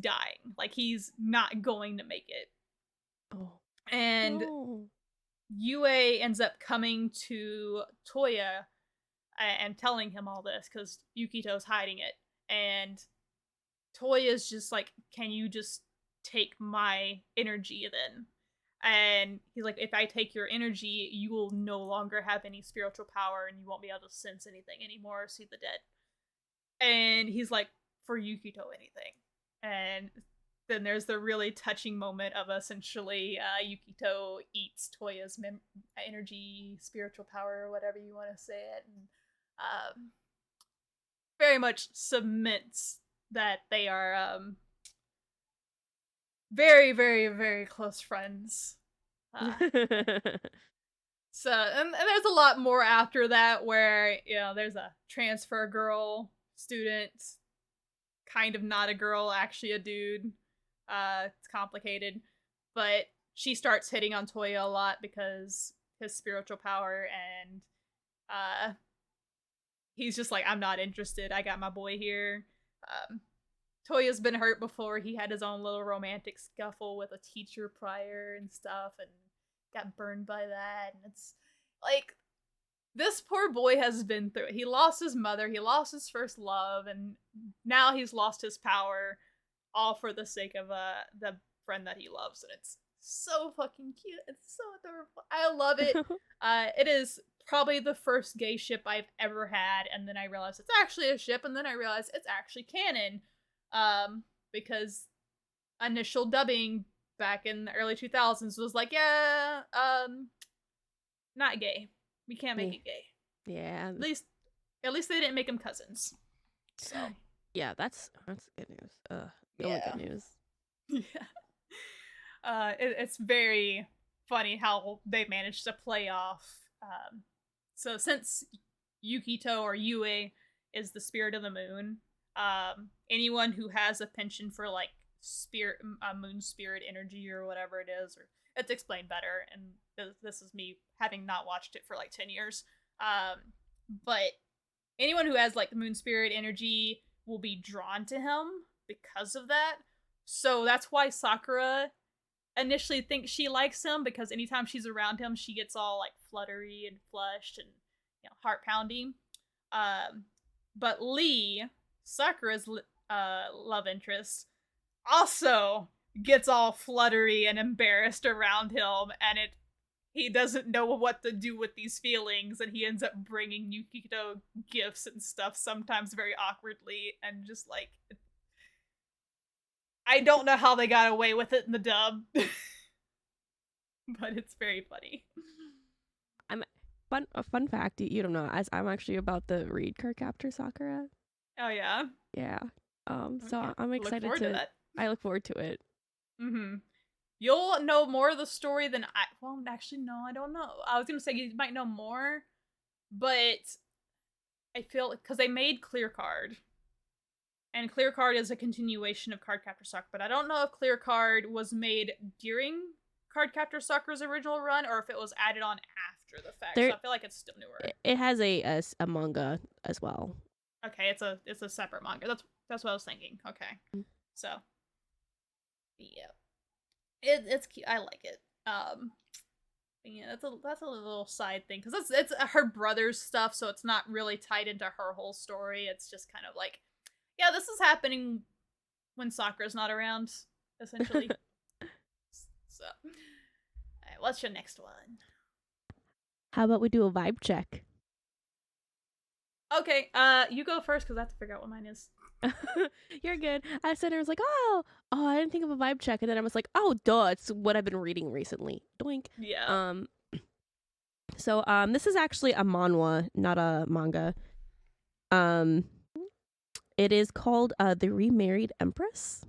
dying. Like he's not going to make it. Oh. And No. Yue ends up coming to Toya and telling him all this because Yukito's hiding it. And Toya's just like, can you just take my energy then? And he's like, if I take your energy, you will no longer have any spiritual power and you won't be able to sense anything anymore or see the dead. And he's like, for Yukito, anything. And then there's the really touching moment of essentially Yukito eats Toya's energy, spiritual power, whatever you want to say it, and very much cements that they are very, very, very close friends. So, and there's a lot more after that where, there's a transfer girl student, kind of not a girl, actually a dude. It's complicated. But she starts hitting on Toya a lot because his spiritual power, and he's just like, I'm not interested. I got my boy here. Toya's been hurt before. He had his own little romantic scuffle with a teacher prior and stuff, and got burned by that. And it's like, this poor boy has been through it. He lost his mother, he lost his first love, and now he's lost his power, all for the sake of the friend that he loves. And it's so fucking cute. It's so adorable. I love it. It is probably the first gay ship I've ever had, and then I realized it's actually a ship, and then I realized it's actually canon. Because initial dubbing back in the early 2000s was like, yeah, not gay. We can't make it gay. Yeah. At least they didn't make them cousins. So yeah, that's good news. Only good news. Yeah. It's very funny how they managed to play off. So since Yukito or Yue is the spirit of the moon, anyone who has a penchant for like spirit, moon spirit energy or whatever it is, or it's explained better, and this is me having not watched it for like 10 years. But anyone who has like the moon spirit energy will be drawn to him because of that. So that's why Sakura initially thinks she likes him, because anytime she's around him, she gets all like fluttery and flushed and heart pounding. But Lee, Sakura's love interest, also gets all fluttery and embarrassed around him, and he doesn't know what to do with these feelings, and he ends up bringing Yukito gifts and stuff, sometimes very awkwardly, and just like, I don't know how they got away with it in the dub, but it's very funny. A fun fact, you don't know, as I'm actually about to read Cardcaptor Sakura. Oh yeah? Yeah. So okay. I'm excited to that. I look forward to it. Mm-hmm. You'll know more of the story than well, actually, no, I don't know. I was gonna say you might know more, but I feel, because they made Clear Card, and Clear Card is a continuation of Cardcaptor Sakura, but I don't know if Clear Card was made during Cardcaptor Sakura's original run, or if it was added on after the fact. So I feel like it's still newer. It has a manga as well. Okay, it's a separate manga. That's what I was thinking. Okay, so yeah, it's cute. I like it. Yeah, that's a little side thing, because it's her brother's stuff, so it's not really tied into her whole story. It's just kind of like, yeah, this is happening when Sakura's not around, essentially. So, alright, what's your next one? How about we do a vibe check? Okay, you go first, because I have to figure out what mine is. You're good. I said, I was like, oh, I didn't think of a vibe check, and then I was like, oh, duh, it's what I've been reading recently. Doink. Yeah. So this is actually a manhwa, not a manga. It is called The Remarried Empress.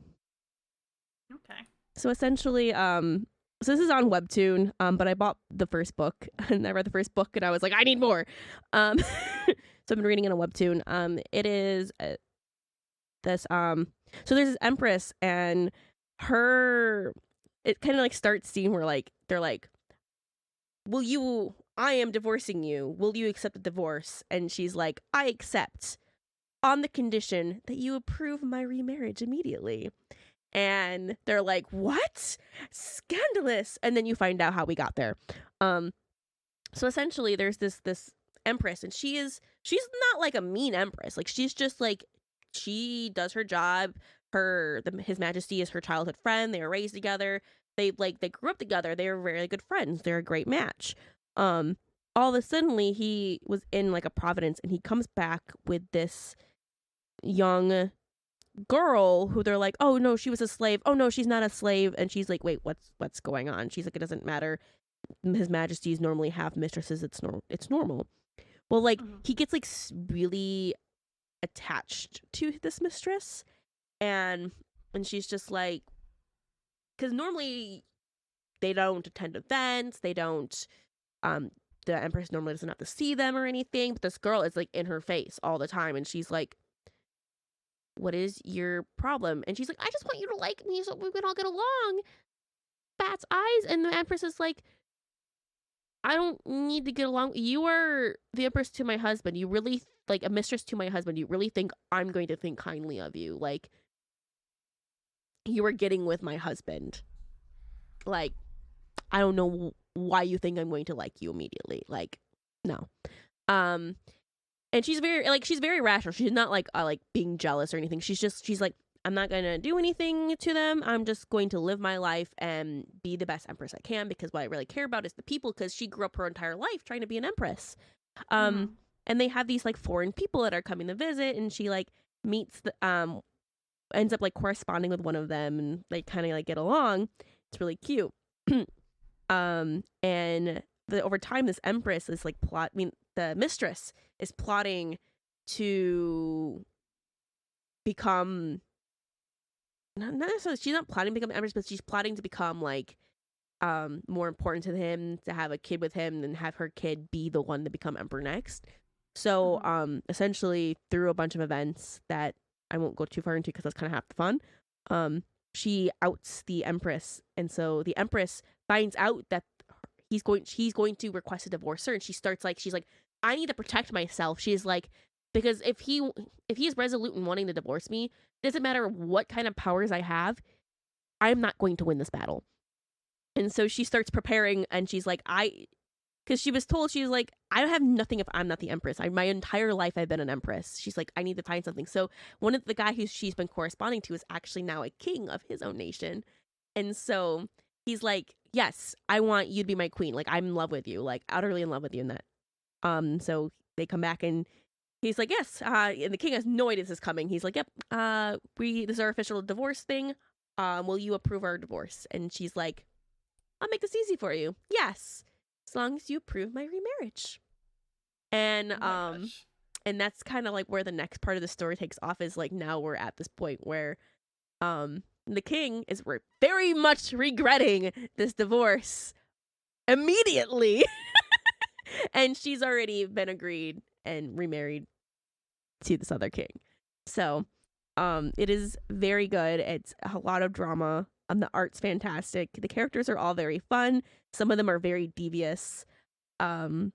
Okay. So essentially, so this is on Webtoon, but I bought the first book, and I read the first book, and I was like, I need more. So I've been reading it on Webtoon. It is this so there's this empress, and it kind of like starts scene where like they're like, I am divorcing you, will you accept the divorce? And she's like, I accept, on the condition that you approve my remarriage immediately. And they're like, what? Scandalous. And then you find out how we got there. So essentially there's this empress, and she's not like a mean empress. Like, she's just like, she does her job. His Majesty is her childhood friend. They were raised together. They grew up together. They were very good friends. They're a great match. All of a sudden, he was in like a Providence, and he comes back with this young girl who they're like, oh no, she was a slave. Oh no, she's not a slave. And she's like, wait, what's going on? She's like, it doesn't matter. His Majesties normally have mistresses. It's normal. Well, like, he gets like really attached to this mistress, and she's just like, because normally they don't attend events, they don't, the Empress normally doesn't have to see them or anything, but this girl is, like, in her face all the time, and she's like, what is your problem? And she's like, I just want you to like me so we can all get along. Bat's eyes. And the Empress is like, I don't need to get along. You are the Empress to my husband. You really, like, a mistress to my husband. You really think I'm going to think kindly of you. Like, you are getting with my husband. Like, I don't know why you think I'm going to like you immediately. Like, no. And she's very rational. She's not like being jealous or anything. She's like, I'm not gonna do anything to them. I'm just going to live my life and be the best Empress I can, because what I really care about is the people, because she grew up her entire life trying to be an Empress. And they have these, like, foreign people that are coming to visit, and she, like, meets the ends up, like, corresponding with one of them, and they kind of, like, get along. It's really cute. And over time, this Empress is, like, the mistress is plotting to become, not necessarily, she's not plotting to become Empress, but she's plotting to become, like, more important to him, to have a kid with him, and have her kid be the one to become Emperor next. So, essentially, through a bunch of events that I won't go too far into because that's kind of half the fun, she outs the Empress, and so the Empress finds out that he's going to request a divorce her, and she's like, I need to protect myself. She's like, because if he is resolute in wanting to divorce me, it doesn't matter what kind of powers I have, I'm not going to win this battle. And so she starts preparing, and she's like, because she was told, she's like, I don't have nothing if I'm not the Empress. My entire life I've been an Empress. She's like, I need to find something. So one of the guy who she's been corresponding to is actually now a king of his own nation. And so he's like, yes, I want you to be my queen. Like, I'm in love with you, like, utterly in love with you in that. So they come back, and he's like, yes, and the king has no idea this is coming. He's like, yep, this is our official divorce thing. Will you approve our divorce? And she's like, I'll make this easy for you. Yes, as long as you approve my remarriage. And and that's kind of like where the next part of the story takes off, is like, now we're at this point where the king is very much regretting this divorce immediately. And she's already been agreed and remarried to this other king. So it is very good. It's a lot of drama. The art's fantastic. The characters are all very fun. Some of them are very devious. But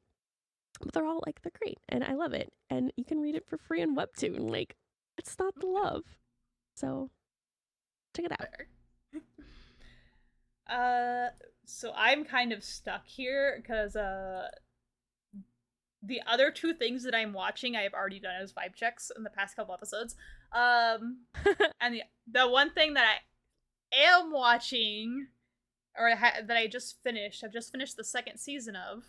they're all, like, they're great, and I love it. And you can read it for free on Webtoon. Like, it's not the love. So check it out. So I'm kind of stuck here because the other two things that I'm watching, I have already done as vibe checks in the past couple episodes. And the one thing that I am watching, or that I just finished, I've just finished the second season of,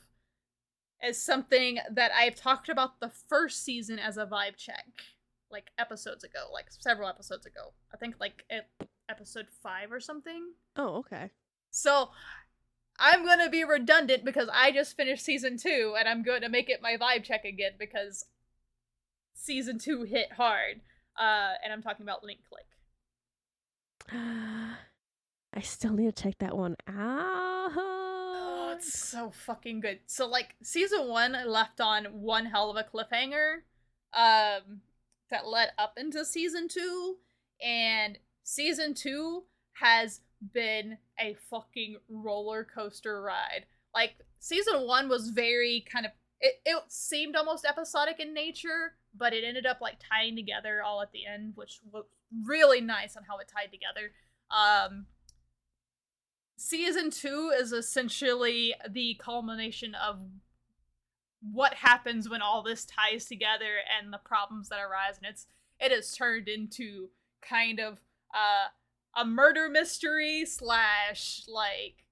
is something that I've talked about the first season as a vibe check, like episodes ago, like several episodes ago. I think like episode 5 or something. Oh, okay. So I'm gonna be redundant because I just finished season 2, and I'm going to make it my vibe check again because season 2 hit hard. And I'm talking about Link Click. I still need to check that one out. Oh, it's so fucking good. So, like, season 1 left on one hell of a cliffhanger that led up into season 2, and season 2 has been a fucking roller coaster ride. Like, season 1 was very kind of, it seemed almost episodic in nature, but it ended up, like, tying together all at the end, which was really nice on how it tied together. Season 2 is essentially the culmination of what happens when all this ties together and the problems that arise, and it has turned into kind of a murder mystery slash like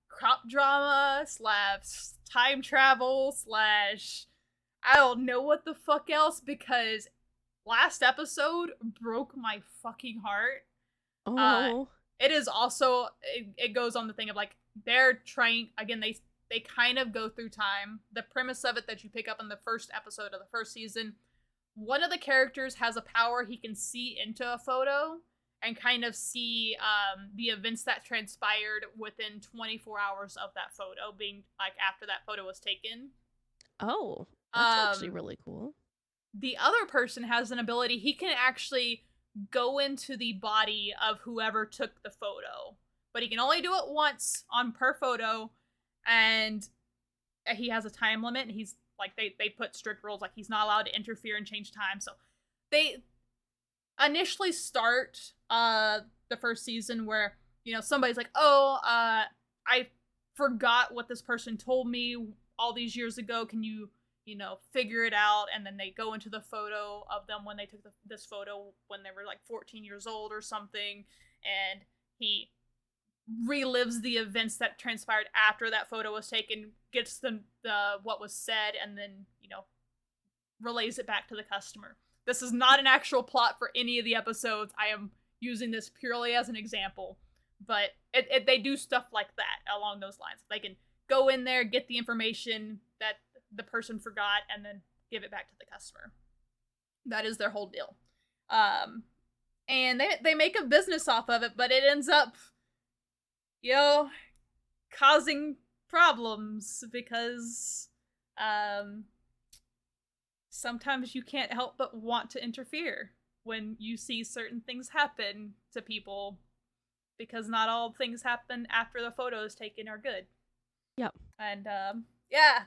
crop drama slash time travel slash I don't know what the fuck else, because last episode broke my fucking heart. Oh. It is also, it goes on the thing of, like, they're trying, again, they kind of go through time. The premise of it that you pick up in the first episode of the first season, one of the characters has a power he can see into a photo, and kind of see the events that transpired within 24 hours of that photo, being like after that photo was taken. Oh, that's actually really cool. The other person has an ability. He can actually go into the body of whoever took the photo, but he can only do it once on per photo, and he has a time limit. And he's like, they put strict rules, like he's not allowed to interfere and change time. So they initially start the first season where, you know, somebody's like, oh, I forgot what this person told me all these years ago. Can you, you know, figure it out? And then they go into the photo of them when they took this photo when they were like 14 years old or something, and he relives the events that transpired after that photo was taken, gets the what was said, and then, you know, relays it back to the customer. This is not an actual plot for any of the episodes. I am using this purely as an example, but they do stuff like that along those lines. They can go in there, get the information that the person forgot, and then give it back to the customer. That is their whole deal. And they make a business off of it, but it ends up, you know, causing problems because sometimes you can't help but want to interfere when you see certain things happen to people, because not all things happen after the photo is taken are good. Yep. And yeah,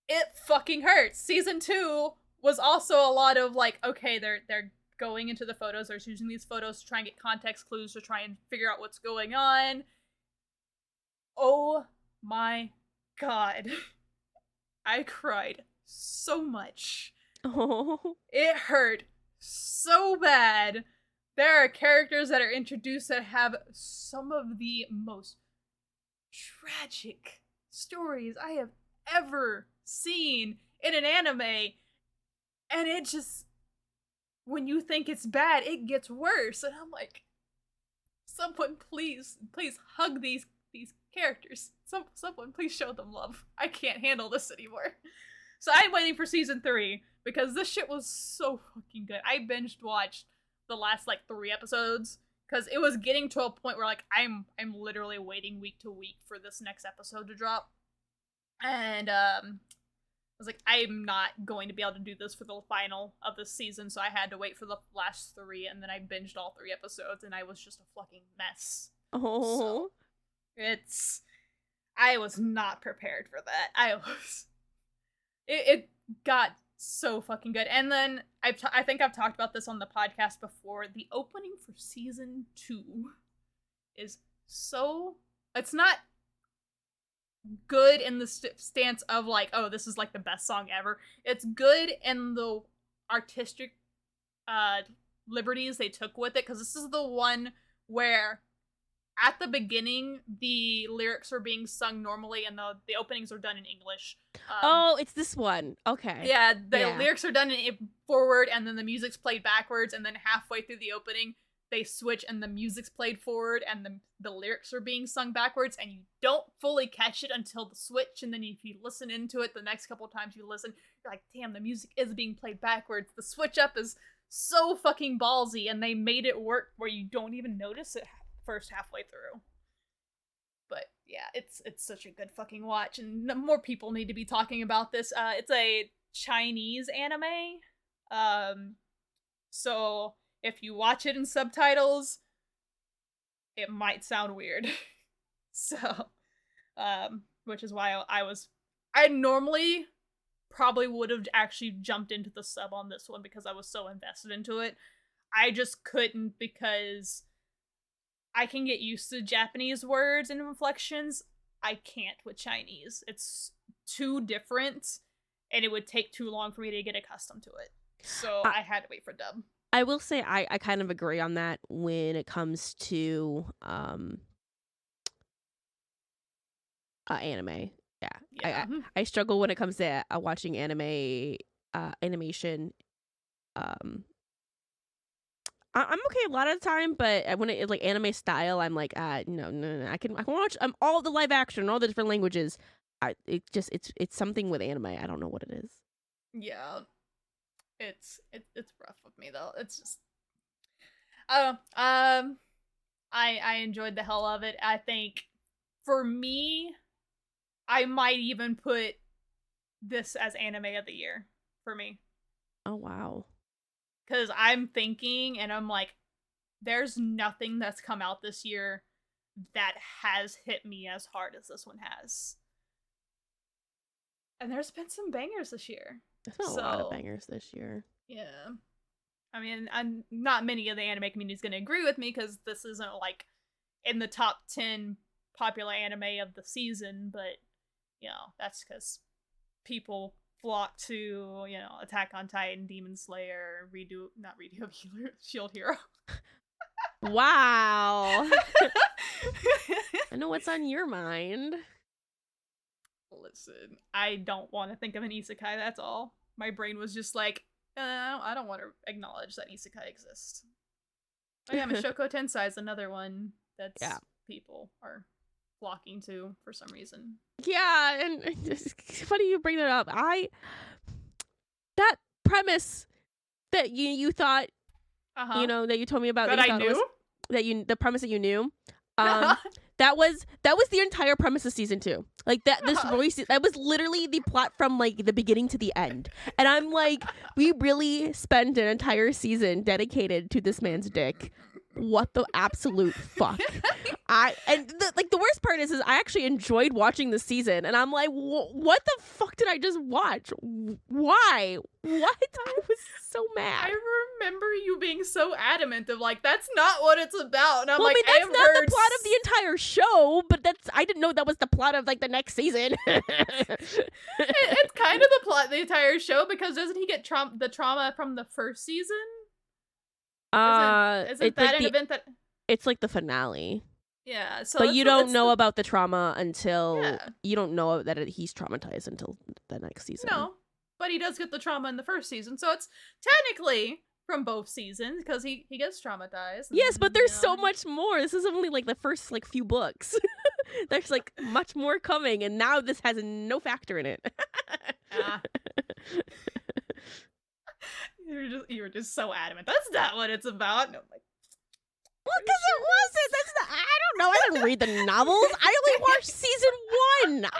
it fucking hurts. Season 2 was also a lot of like, okay, they're going into the photos, they're using these photos to try and get context clues to try and figure out what's going on. Oh my god. I cried so much. Oh. It hurt so bad. There are characters that are introduced that have some of the most tragic stories I have ever seen in an anime, and it just, when you think it's bad, it gets worse. And I'm like, someone please hug these characters. Someone please show them love. I can't handle this anymore. So I'm waiting for season 3 because this shit was so fucking good. I binged watched the last like 3 episodes because it was getting to a point where like I'm literally waiting week to week for this next episode to drop. And I was like, I'm not going to be able to do this for the final of the season, so I had to wait for the last 3, and then I binged all 3 episodes, and I was just a fucking mess. Oh. So, I was not prepared for that. It got so fucking good. And then I think I've talked about this on the podcast before. The opening for season 2 is so, it's not good in the stance of like, oh, this is like the best song ever. It's good in the artistic liberties they took with it, because this is the one where at the beginning the lyrics are being sung normally and the openings are done in English. Oh, it's this one. Okay. Yeah, the lyrics are done in forward, and then the music's played backwards, and then halfway through the opening they switch and the music's played forward and the lyrics are being sung backwards, and you don't fully catch it until the switch. And then if you listen into it the next couple times you listen, you're like, damn, the music is being played backwards. The switch up is so fucking ballsy, and they made it work where you don't even notice it first halfway through. But yeah, it's such a good fucking watch, and more people need to be talking about this. It's a Chinese anime, so if you watch it in subtitles, it might sound weird. So, which is why I normally probably would have actually jumped into the sub on this one because I was so invested into it. I just couldn't because I can get used to Japanese words and inflections. I can't with Chinese. It's too different, and it would take too long for me to get accustomed to it. So I had to wait for dub. I will say I kind of agree on that when it comes to anime. Yeah. I struggle when it comes to watching anime animation. I'm okay a lot of the time, but when it's like anime style, I'm like, no. I can watch all the live action, all the different languages. It's something with anime. I don't know what it is. Yeah, it's rough with me though. It's just Oh, I enjoyed the hell of it. I think for me, I might even put this as anime of the year for me. Oh wow. Because I'm thinking and I'm like, there's nothing that's come out this year that has hit me as hard as this one has. And there's been some bangers this year. There's been a lot of bangers this year. Yeah. I mean, not many of the anime community is going to agree with me because this isn't like in the top 10 popular anime of the season, but, you know, that's because people flock to, you know, Attack on Titan, Demon Slayer, Shield Hero. Wow. I know what's on your mind. Listen, I don't want to think of an isekai, that's all. My brain was just like, I don't want to acknowledge that isekai exists. Oh yeah, Mushoku Tensei is another one that's people are flocking to for some reason. Yeah, and it's funny you bring that up. That premise that you thought, you know, that you told me about that I knew the premise that you knew. That was the entire premise of season 2. Like that was literally the plot from like the beginning to the end. And I'm like, we really spent an entire season dedicated to this man's dick. What the absolute fuck? The worst part is I actually enjoyed watching the season, and I'm like, what the fuck did I just watch? Why? What? I was so mad. I remember you being so adamant of like, that's not what it's about. And I'm like, that's not the plot of the entire show, but I didn't know that was the plot of like the next season. It's kind of the plot of the entire show because doesn't he get the trauma from the first season? Isn't that an event that... It's like the finale. Yeah, so but you don't know about the trauma until you don't know that he's traumatized until the next season. No, but he does get the trauma in the first season, so it's technically from both seasons because he gets traumatized. Yes, but there's so much more. This is only like the first like few books. There's like much more coming, and now this has no factor in it. You were just so adamant. That's not what it's about. And I'm like, well, because it wasn't. I don't know. I didn't read the novels. I only watched season 1. Like,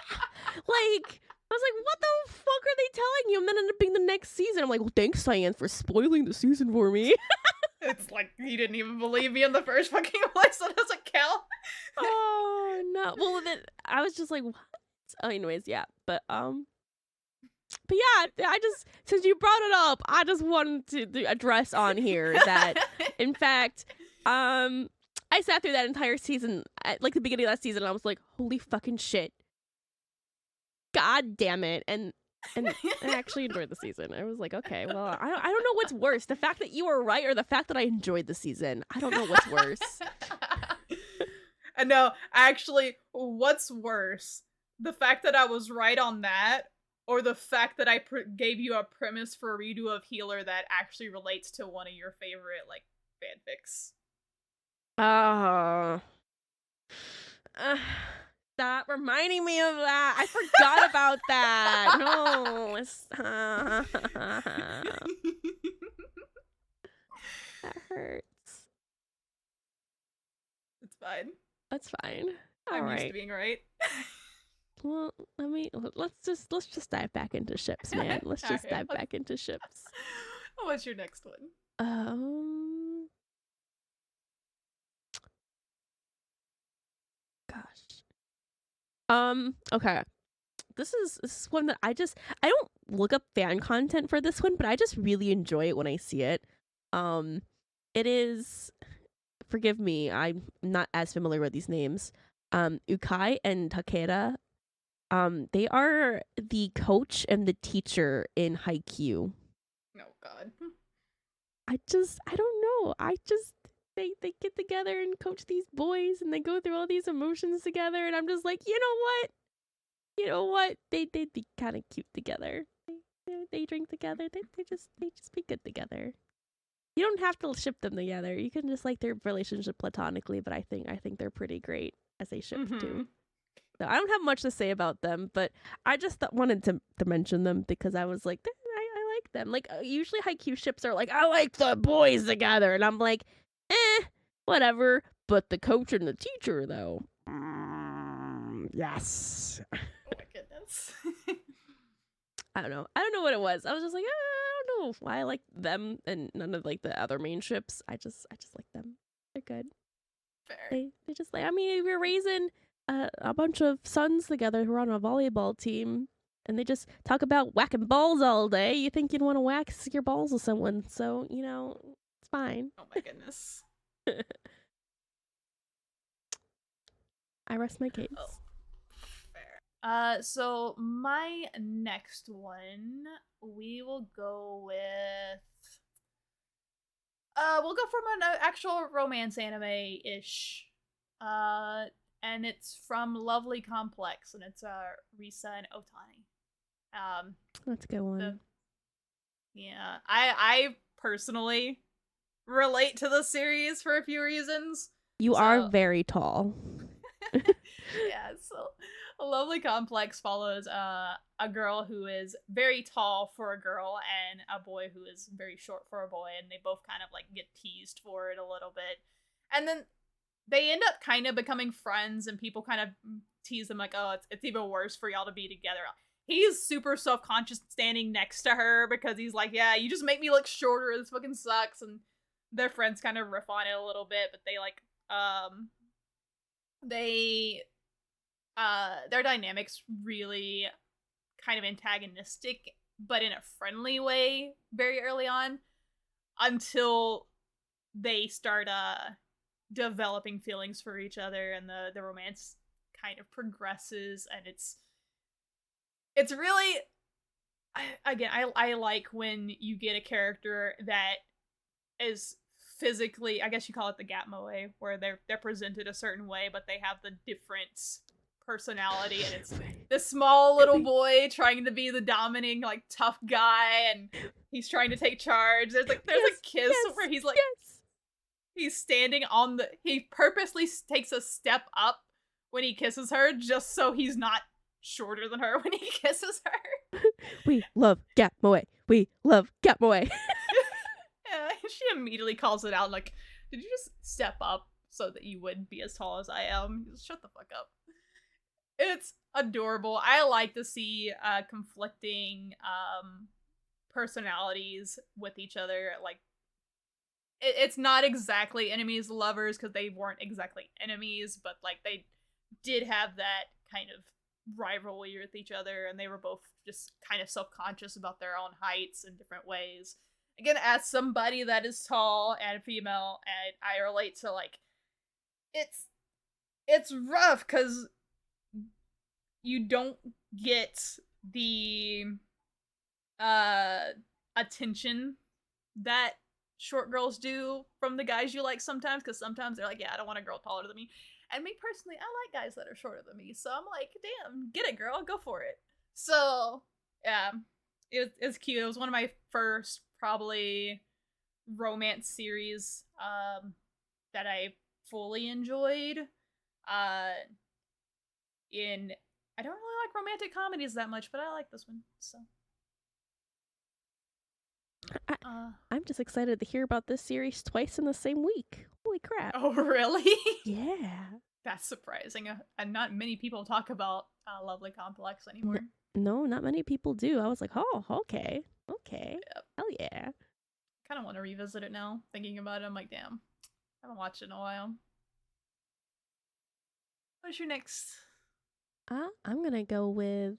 I was like, what the fuck are they telling you? And then ended up being the next season. I'm like, well, thanks, Cyan, for spoiling the season for me. It's like, he didn't even believe me in the first fucking place. That doesn't count. Oh, no. Well, then I was just like, what? Oh, anyways, yeah. But yeah, I just, since you brought it up, I just wanted to address on here that, in fact, I sat through that entire season, at, like, the beginning of that season, and I was like, holy fucking shit. God damn it. And I actually enjoyed the season. I was like, okay, well, I don't know what's worse, the fact that you were right or the fact that I enjoyed the season. I don't know what's worse. No, actually, what's worse? The fact that I was right on that, or the fact that I gave you a premise for a redo of Healer that actually relates to one of your favorite, like, fanfics. Stop reminding me of that. I forgot about that. No. That hurts. It's fine. That's fine. I'm used to being right. Well, let's just dive back into ships, man. Let's just dive back into ships. What's your next one? Okay. This is one that I don't look up fan content for this one, but I just really enjoy it when I see it. It is, forgive me, I'm not as familiar with these names. Ukai and Takeda. They are the coach and the teacher in Haikyuu. Oh God. I don't know. They get together and coach these boys and they go through all these emotions together, and I'm just like, you know what? They'd be kind of cute together. They drink together. They just be good together. You don't have to ship them together. You can just like their relationship platonically, but I think they're pretty great as a ship too. So I don't have much to say about them, but I just wanted to mention them because I was like, I like them. Like usually Haikyuu ships are like, I like the boys together, and I'm like, whatever. But the coach and the teacher, though, yes. Oh my goodness. I don't know. I don't know what it was. I was just like, I don't know why I like them and none of like the other main ships. I just like them. They're good. Fair. They just like. I mean, if you're raising a bunch of sons together who are on a volleyball team, and they just talk about whacking balls all day, you think you'd want to whack your balls with someone. So it's fine. Oh my goodness. I rest my case. Oh. Fair. So my next one, we will go with. We'll go from an actual romance anime-ish. And it's from Lovely Complex, and it's Risa and Otani. That's a good one. Yeah, I personally relate to the series for a few reasons. You are very tall. Yeah, so A Lovely Complex follows a girl who is very tall for a girl and a boy who is very short for a boy, and they both kind of like get teased for it a little bit. And then they end up kind of becoming friends, and people kind of tease them like, oh, it's even worse for y'all to be together. He's super self-conscious standing next to her because he's like, yeah, you just make me look shorter, this fucking sucks. And their friends kind of riff on it a little bit, but they like their dynamics really kind of antagonistic, but in a friendly way very early on, until they start developing feelings for each other, and the romance kind of progresses, and it's really, again, I like when you get a character that is physically, I guess you call it the gap moe, where they're presented a certain way, but they have the different personality, and it's this small little boy trying to be the dominating, like, tough guy, and he's trying to take charge. There's a kiss where he's like, he's standing on he purposely takes a step up when he kisses her, just so he's not shorter than her when he kisses her. We love gap moe. We love gap moe. Yeah, she immediately calls it out, like, did you just step up so that you would be as tall as I am? Just shut the fuck up. It's adorable. I like to see conflicting personalities with each other. Like, it's not exactly enemies to lovers, because they weren't exactly enemies, but like they did have that kind of rivalry with each other, and they were both just kind of self-conscious about their own heights in different ways. Again, as somebody that is tall and female, and I relate to, like, it's rough because you don't get the attention that short girls do from the guys you like sometimes, because sometimes they're like, yeah, I don't want a girl taller than me. And me personally, I like guys that are shorter than me, so I'm like, damn, get it, girl, go for it. So yeah, it's cute. It was one of my first probably romance series that I fully enjoyed. I don't really like romantic comedies that much, but I like this one. So I'm just excited to hear about this series twice in the same week. Holy crap. Oh, really? Yeah. That's surprising. And not many people talk about Lovely Complex anymore. No, not many people do. I was like, oh, okay. Okay. Yep. Hell yeah. Kind of want to revisit it now. Thinking about it, I'm like, damn. I haven't watched it in a while. What's your next? I'm gonna go with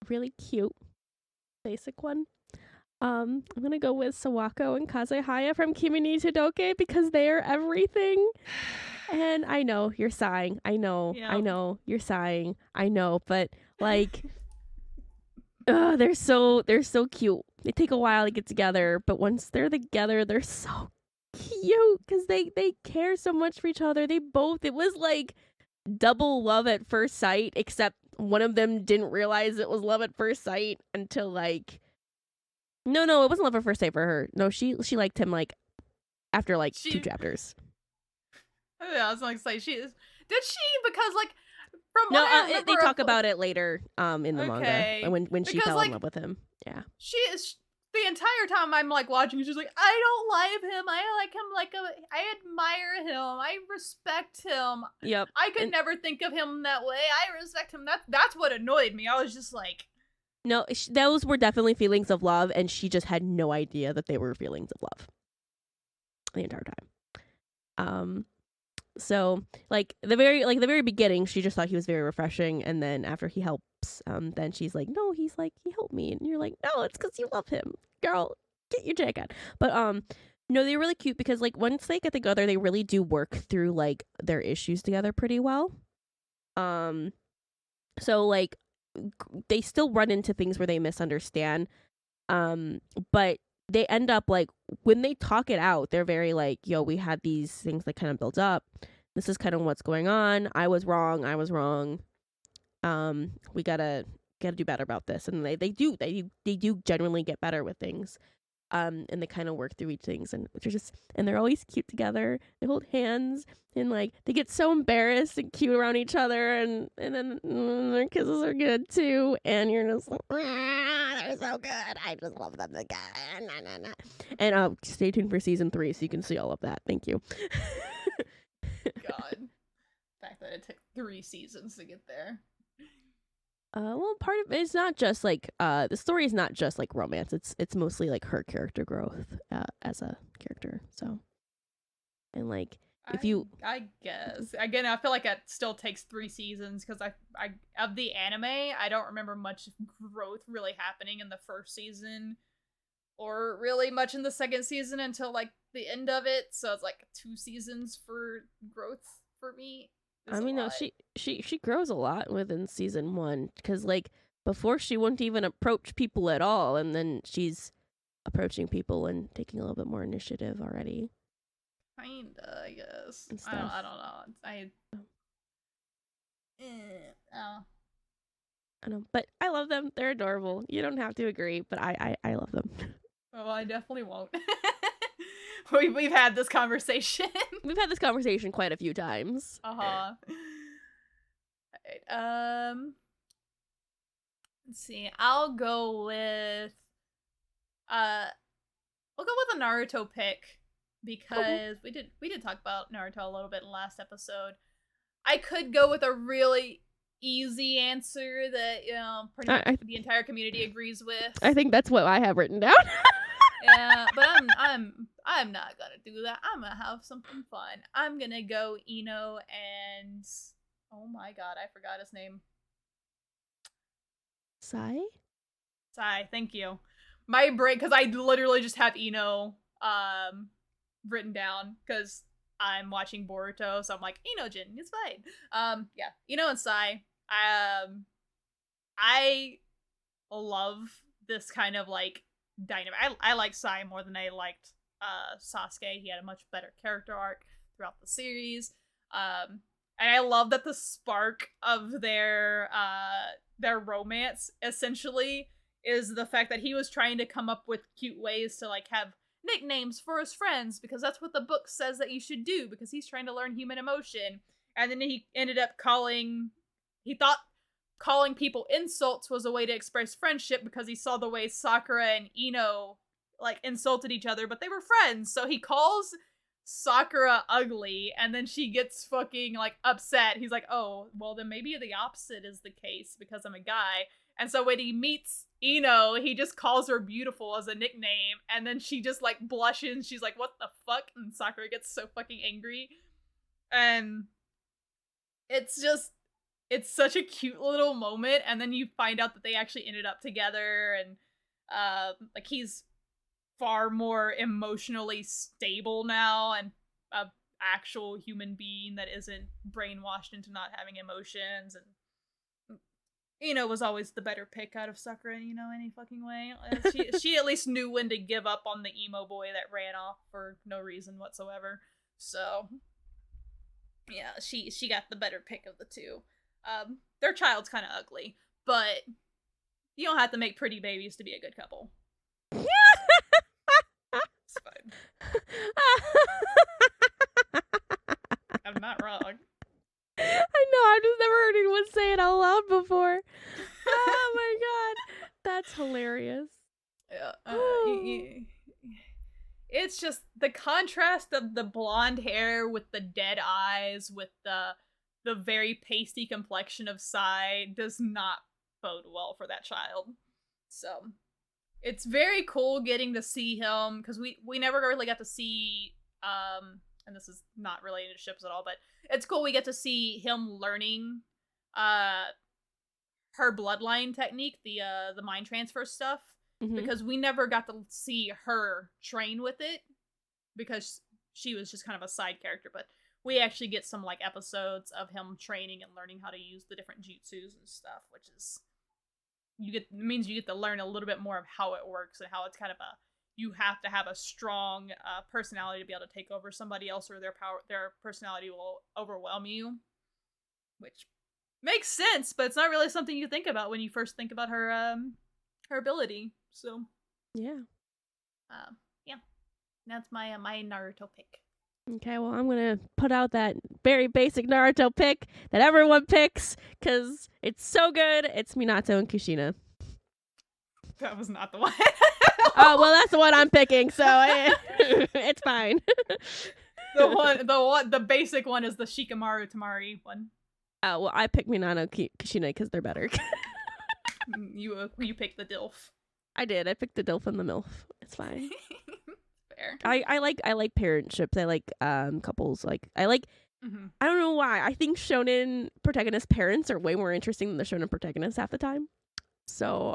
really cute basic one. I'm gonna go with Sawako and Kazehaya from Kimi ni Todoke, because they are everything. And I know you're sighing. I know you're sighing. I know, but like, they're so cute. They take a while to get together, but once they're together, they're so cute because they care so much for each other. It was like double love at first sight, except one of them didn't realize it was love at first sight until like, no, it wasn't love at first sight for her. No, she liked him like after like 2 chapters. Yeah, I was like, did she? Because like, from what I remember, they talk about it later in the manga when she fell in love with him. Yeah, the entire time I'm like watching, she's like, I don't like him. I like him I admire him. I respect him. Yep. I could never think of him that way. I respect him. That's what annoyed me. I was just like, no, those were definitely feelings of love, and she just had no idea that they were feelings of love the entire time. So the very beginning, she just thought he was very refreshing, and then after he helps, then she's like, no, he helped me, and you're like, no, it's because you love him, girl, get your check on. But no, they're really cute because like once they get together, they really do work through like their issues together pretty well. So like they still run into things where they misunderstand, but they end up like when they talk it out, they're very like, yo, we had these things that kind of built up. This is kind of what's going on. I was wrong. We gotta do better about this. And they do genuinely get better with things. And they kind of work through each things, and they're always cute together. They hold hands, and like they get so embarrassed and cute around each other, and then their kisses are good too. And you're just like, they're so good. I just love them again. And stay tuned for season 3 so you can see all of that. Thank you. God, the fact that it took 3 seasons to get there. Well, part of it's not just like the story is not just like romance. It's mostly like her character growth as a character. So, and like I guess again, I feel like it still takes 3 seasons because I of the anime, I don't remember much growth really happening in the first season, or really much in the second season until like the end of it. So it's like 2 seasons for growth for me. I mean, no, she grows a lot within season 1 because like before she wouldn't even approach people at all, and then she's approaching people and taking a little bit more initiative already. Kinda, I guess. And I don't know. I know, but I love them. They're adorable. You don't have to agree, but I love them. Oh, I definitely won't. We've had this conversation. We've had this conversation quite a few times. Uh-huh. Alright, let's see. I'll go with a Naruto pick because we did talk about Naruto a little bit in the last episode. I could go with a really easy answer that, you know, pretty much the entire community agrees with. I think that's what I have written down. Yeah, but I'm not gonna do that. I'm gonna have something fun. I'm gonna go Ino and oh my god, I forgot his name. Sai, thank you. My brain, because I literally just have Ino written down because I'm watching Boruto, so I'm like, Ino-jin, it's fine. Yeah, Ino and Sai. I love this kind of like dynamic. I like Sai more than I liked Sasuke. He had a much better character arc throughout the series. And I love that the spark of their romance essentially is the fact that he was trying to come up with cute ways to like have nicknames for his friends because that's what the book says that you should do because he's trying to learn human emotion. And then he ended up he thought calling people insults was a way to express friendship because he saw the way Sakura and Ino like insulted each other, but they were friends. So he calls Sakura ugly and then she gets fucking like upset. He's like, oh, well then maybe the opposite is the case because I'm a guy. And so when he meets Ino, he just calls her beautiful as a nickname and then she just like blushes. She's like, what the fuck? And Sakura gets so fucking angry. And it's such a cute little moment, and then you find out that they actually ended up together, and like he's far more emotionally stable now and a actual human being that isn't brainwashed into not having emotions. And Ino was always the better pick out of Sakura, any fucking way. She at least knew when to give up on the emo boy that ran off for no reason whatsoever. So yeah, she got the better pick of the two. Their child's kind of ugly, but you don't have to make pretty babies to be a good couple. It's fine. I'm not wrong. I know, I've just never heard anyone say it out loud before. Oh my god. That's hilarious. Yeah, it's just the contrast of the blonde hair with the dead eyes with the very pasty complexion of Sai does not bode well for that child. So it's very cool getting to see him, because we never really got to see and this is not related to ships at all, but it's cool we get to see him learning her bloodline technique, the mind transfer stuff, because we never got to see her train with it because she was just kind of a side character, but we actually get some like episodes of him training and learning how to use the different jutsus and stuff, which is means you get to learn a little bit more of how it works and how it's kind of you have to have a strong personality to be able to take over somebody else, or their personality will overwhelm you, which makes sense, but it's not really something you think about when you first think about her ability. So yeah, that's my my Naruto pick. Okay, well, I'm gonna put out that very basic Naruto pick that everyone picks because it's so good. It's Minato and Kushina. That was not the one. Oh, well, that's the one I'm picking, so it's fine. The basic one is the Shikamaru Tamari one. Oh, well, I picked Minato Kushina because they're better. You picked the DILF. I did. I picked the DILF and the MILF. It's fine. Fair. I like parentships. I like couples. Like I like. I don't know why. I think shonen protagonist parents are way more interesting than the shonen protagonists half the time. So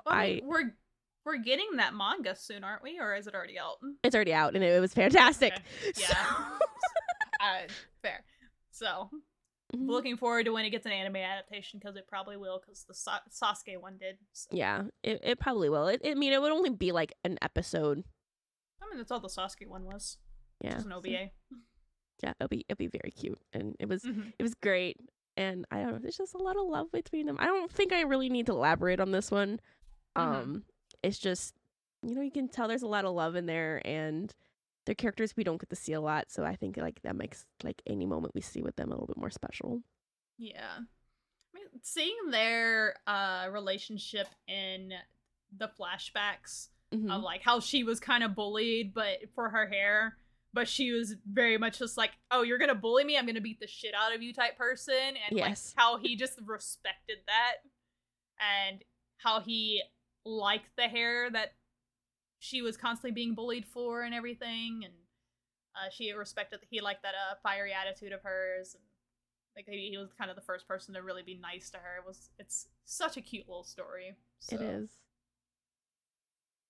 we're getting that manga soon, aren't we? Or is it already out? It's already out, and it was fantastic. Okay. Yeah. Fair. So looking forward to when it gets an anime adaptation, because it probably will, because the Sasuke one did. So. Yeah, it probably will. I mean, it would only be like an episode. I mean, that's all the Sasuke one was. Yeah, just an OVA. Yeah, it'll be very cute, and it was great. And I don't know, there's just a lot of love between them. I don't think I really need to elaborate on this one. It's just, you can tell there's a lot of love in there, and they're characters we don't get to see a lot. So I think like that makes like any moment we see with them a little bit more special. Yeah, I mean, seeing their relationship in the flashbacks of like how she was kind of bullied, but for her hair. But she was very much just like, oh, you're going to bully me? I'm going to beat the shit out of you type person. And like how he just respected that. And how he liked the hair that she was constantly being bullied for and everything. And he liked that fiery attitude of hers. And like he was kind of the first person to really be nice to her. It's such a cute little story. So. It is.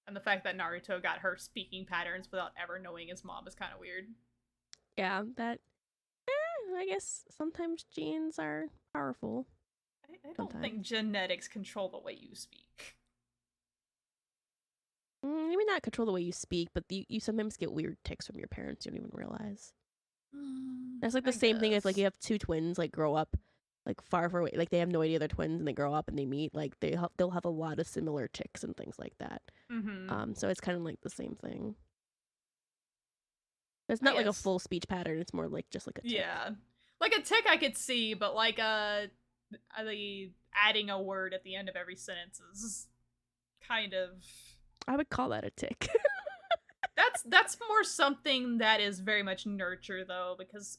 And the fact that Naruto got her speaking patterns without ever knowing his mom is kind of weird. Yeah, that... I guess sometimes genes are powerful. I don't think genetics control the way you speak. Maybe not control the way you speak, but you sometimes get weird tics from your parents you don't even realize. That's like the same thing if like you have two twins like grow up like far away, like they have no idea they're twins and they grow up and they meet, like they'll have a lot of similar tics and things like that. So it's kind of like the same thing. It's not like a full speech pattern, it's more like just like a tic. Yeah, like a tic I could see, but like adding a word at the end of every sentence is kind of, I would call that a tic. that's more something that is very much nurture though, because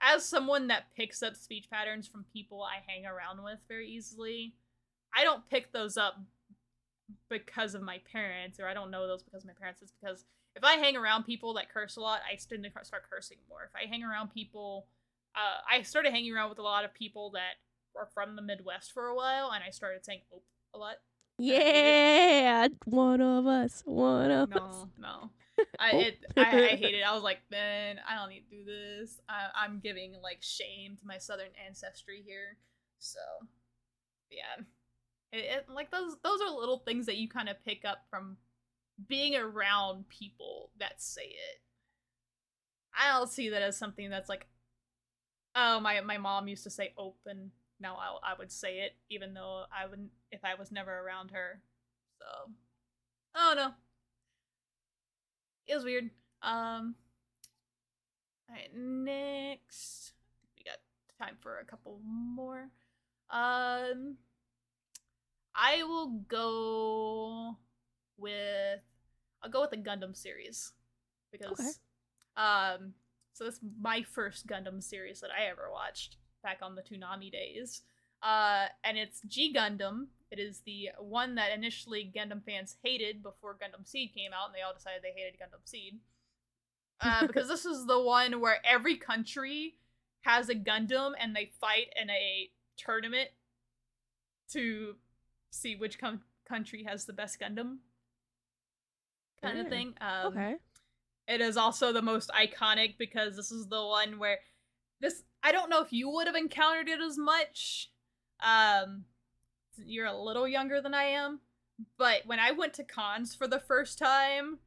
as someone that picks up speech patterns from people I hang around with very easily, I don't pick those up because of my parents, or I don't know those because of my parents. It's because if I hang around people that curse a lot, I tend to start cursing more. If I hang around people, I started hanging around with a lot of people that were from the Midwest for a while, and I started saying "ope" a lot. Yeah, one of us. No. I hate it. I was like, man, I don't need to do this. I'm giving like shame to my Southern ancestry here. So, yeah, like those are little things that you kind of pick up from being around people that say it. I don't see that as something that's like, oh, my mom used to say open. Now I would say it, even though I wouldn't if I was never around her. So, oh no. It was weird. Alright, next. We got time for a couple more. I will go with... I'll go with the Gundam series. because so this is my first Gundam series that I ever watched back on the Toonami days. And it's G Gundam. It is the one that initially Gundam fans hated before Gundam Seed came out, and they all decided they hated Gundam Seed. Because this is the one where every country has a Gundam and they fight in a tournament to see which country has the best Gundam. Kind of thing. Okay. It is also the most iconic because this is the one where I don't know if you would have encountered it as much. You're a little younger than I am, but when I went to cons for the first time,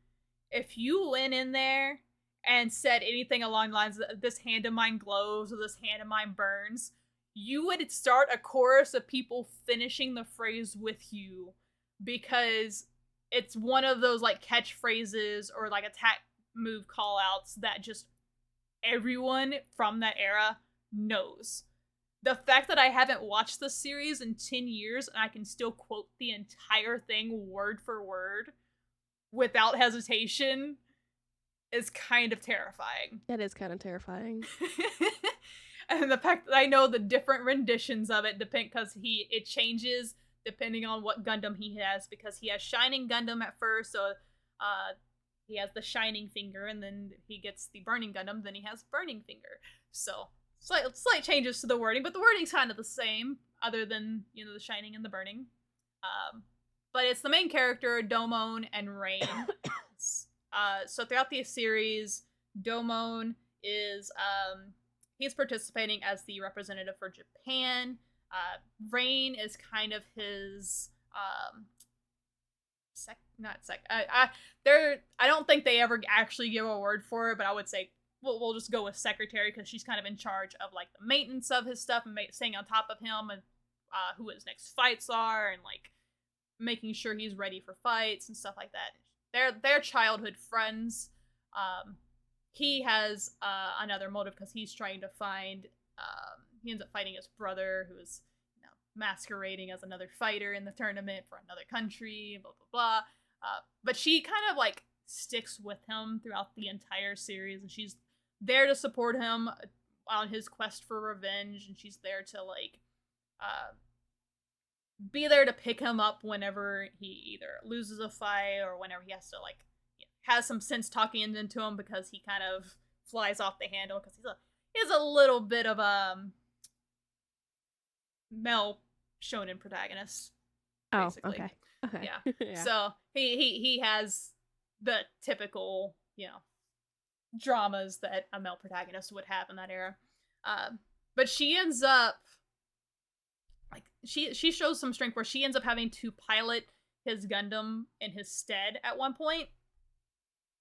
if you went in there and said anything along the lines of this hand of mine glows or this hand of mine burns, you would start a chorus of people finishing the phrase with you, because it's one of those like catchphrases or like attack move callouts that just everyone from that era knows. The fact that I haven't watched the series in 10 years and I can still quote the entire thing word for word without hesitation is kind of terrifying. That is kind of terrifying. And the fact that I know the different renditions of it because it changes depending on what Gundam he has, because he has Shining Gundam at first, so he has the Shining Finger, and then he gets the Burning Gundam, then he has Burning Finger. So slight changes to the wording, but the wording's kind of the same, other than, you know, the Shining and the Burning. But it's the main character, Domon and Rain. So throughout the series, Domon is he's participating as the representative for Japan. Rain is kind of his I don't think they ever actually give a word for it, but I would say we'll just go with secretary, because she's kind of in charge of like the maintenance of his stuff and staying on top of him and who his next fights are, and like making sure he's ready for fights and stuff like that. They're childhood friends. He has another motive because he's trying to find. He ends up fighting his brother, who is, you know, masquerading as another fighter in the tournament for another country. Blah blah blah. But she kind of like sticks with him throughout the entire series, and she's there to support him on his quest for revenge, and she's there to like be there to pick him up whenever he either loses a fight or whenever he has to like, you know, has some sense talking into him, because he kind of flies off the handle because he's a little bit of a male shonen protagonist. Basically. Oh, okay. Yeah. Yeah. So he has the typical, you know, dramas that a male protagonist would have in that era. But she ends up like she shows some strength where she ends up having to pilot his Gundam in his stead at one point.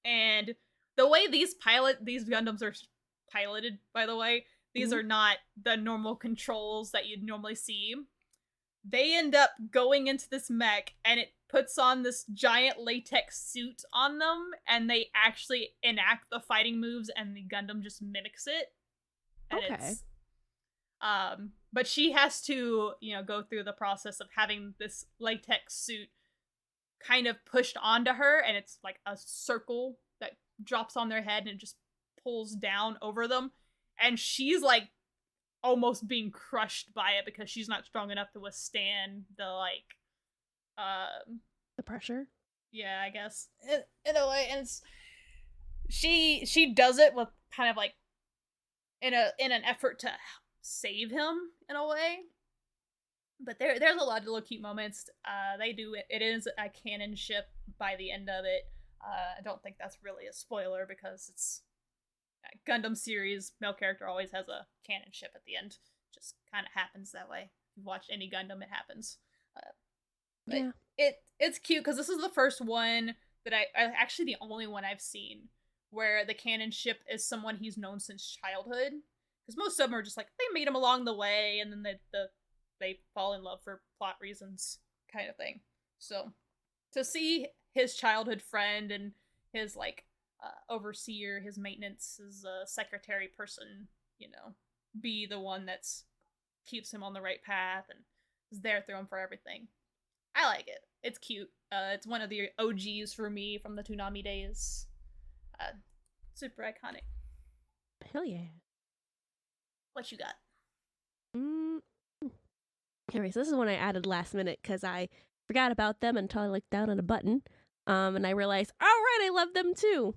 And the way these Gundams are piloted, by the way, these are not the normal controls that you'd normally see. They end up going into this mech, and it puts on this giant latex suit on them, and they actually enact the fighting moves, and the Gundam just mimics it. And okay. But she has to, you know, go through the process of having this latex suit kind of pushed onto her, and it's like a circle that drops on their head and it just pulls down over them. And she's like almost being crushed by it because she's not strong enough to withstand the like the pressure. Yeah, I guess in a way. And she does it with kind of like in an effort to save him in a way. But there's a lot of little cute moments. They do it. It is a canon ship by the end of it. I don't think that's really a spoiler because it's Gundam series. Male character always has a canon ship at the end. Just kind of happens that way. If you've watched any Gundam, it happens. But yeah. It's cute because this is the first one that I actually the only one I've seen where the canon ship is someone he's known since childhood. Because most of them are just like they meet him along the way and then they fall in love for plot reasons, kind of thing. So to see his childhood friend and his like overseer, his maintenance, his secretary person, you know, be the one that's keeps him on the right path and is there through him for everything. I like it. It's cute. It's one of the OGs for me from the Toonami days. Super iconic. Hell yeah. What you got? Anyways, this is one I added last minute because I forgot about them until I looked down at a button. And I realized, all right, I love them too.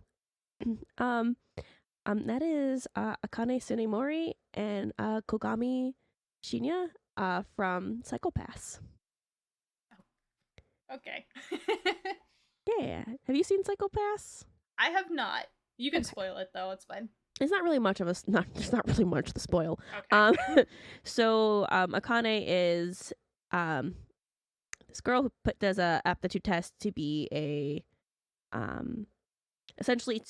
That is Akane Tsunemori and Kogami Shinya from Psycho-Pass. Okay. Yeah. Have you seen Psycho-Pass? I have not. You can spoil it though. It's fine. It's not really much of a there's not really much to spoil. Okay. So Akane is this girl who does a aptitude test to be a essentially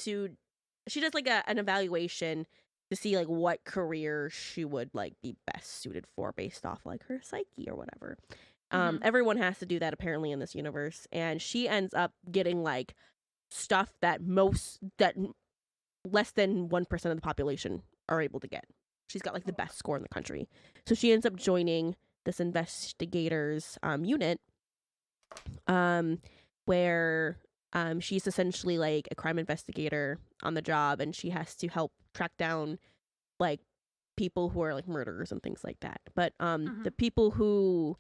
she does like an evaluation to see like what career she would like be best suited for based off like her psyche or whatever. Everyone has to do that apparently in this universe, and she ends up getting like stuff that less than 1% of the population are able to get. She's got like the best score in the country, so she ends up joining this investigators unit, where she's essentially like a crime investigator on the job, and she has to help track down like people who are like murderers and things like that. But the people who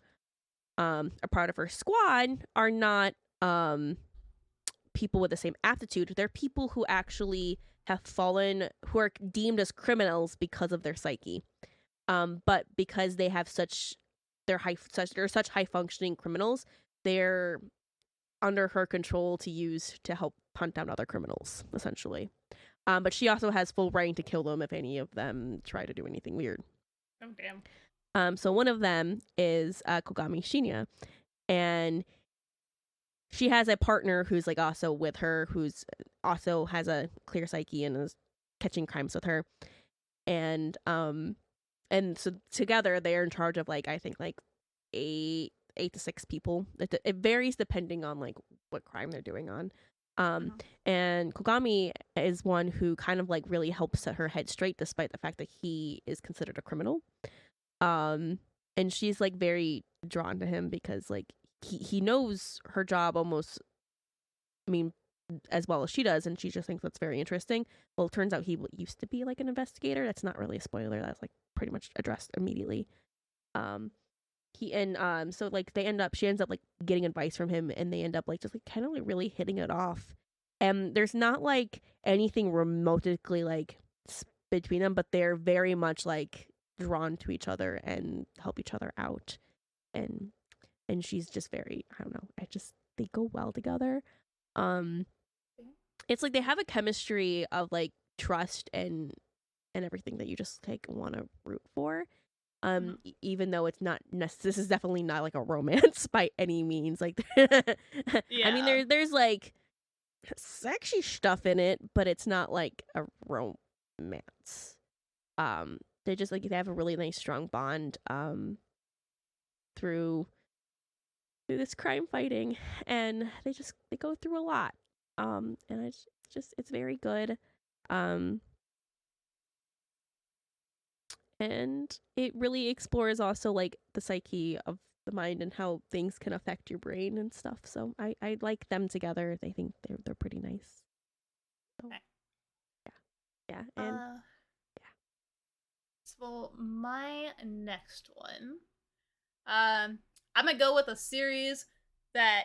are part of her squad are not people with the same aptitude. They're people who actually have fallen, who are deemed as criminals because of their psyche. But because they have they're such high functioning criminals, they're under her control to use to help hunt down other criminals, essentially. But she also has full right to kill them if any of them try to do anything weird. Oh, damn. So one of them is Kogami Shinya, and she has a partner who's like also with her, who's also has a clear psyche and is catching crimes with her. And so together they're in charge of like I think like eight to six people. It varies depending on like what crime they're doing on. And Kogami is one who kind of like really helps set her head straight despite the fact that he is considered a criminal. And she's like very drawn to him because like he knows her job almost, I mean, as well as she does, and she just thinks that's very interesting. Well, it turns out he used to be like an investigator. That's not really a spoiler. That's like pretty much addressed immediately. So like she ends up like getting advice from him, and they end up like just like kind of like really hitting it off. And there's not like anything remotely like between them, but they're very much like drawn to each other and help each other out. And she's just very, I don't know, they go well together. It's like they have a chemistry of like trust and everything that you just like want to root for. Even though it's not this is definitely not like a romance by any means. Like, I mean, there's like sexy stuff in it, but it's not like a romance. They just like they have a really nice strong bond through this crime fighting, and they go through a lot. And it's very good. And it really explores also like the psyche of the mind and how things can affect your brain and stuff. So I like them together. I think they're pretty nice. So, okay. Yeah. And So my next one, I'm gonna go with a series that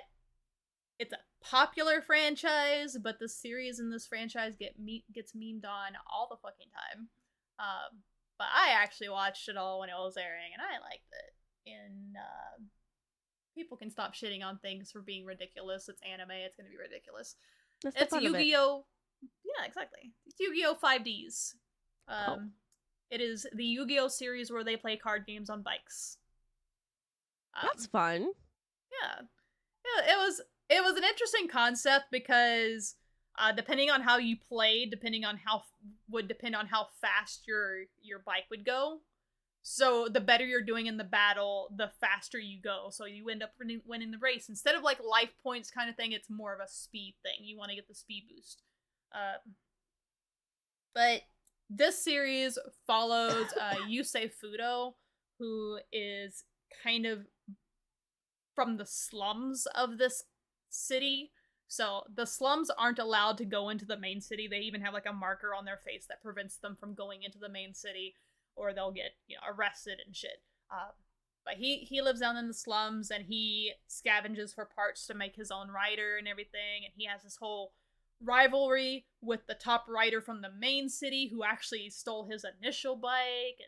it's a popular franchise, but the series in this franchise gets memed on all the fucking time. But I actually watched it all when it was airing, and I liked it. And people can stop shitting on things for being ridiculous. It's anime. It's gonna be ridiculous. It's Yu-Gi-Oh! Yeah, exactly. It's Yu-Gi-Oh! 5Ds. It is the Yu-Gi-Oh! Series where they play card games on bikes. That's fun. Yeah, it was an interesting concept because depending on how you played, depend on how fast your bike would go. So the better you're doing in the battle, the faster you go. So you end up winning the race instead of like life points kind of thing. It's more of a speed thing. You want to get the speed boost. But this series follows Yusei Fudo, who is kind of from the slums of this city. So the slums aren't allowed to go into the main city. They even have like a marker on their face that prevents them from going into the main city, or they'll get arrested and shit. But he lives down in the slums, and he scavenges for parts to make his own rider and everything. And he has this whole rivalry with the top rider from the main city who actually stole his initial bike.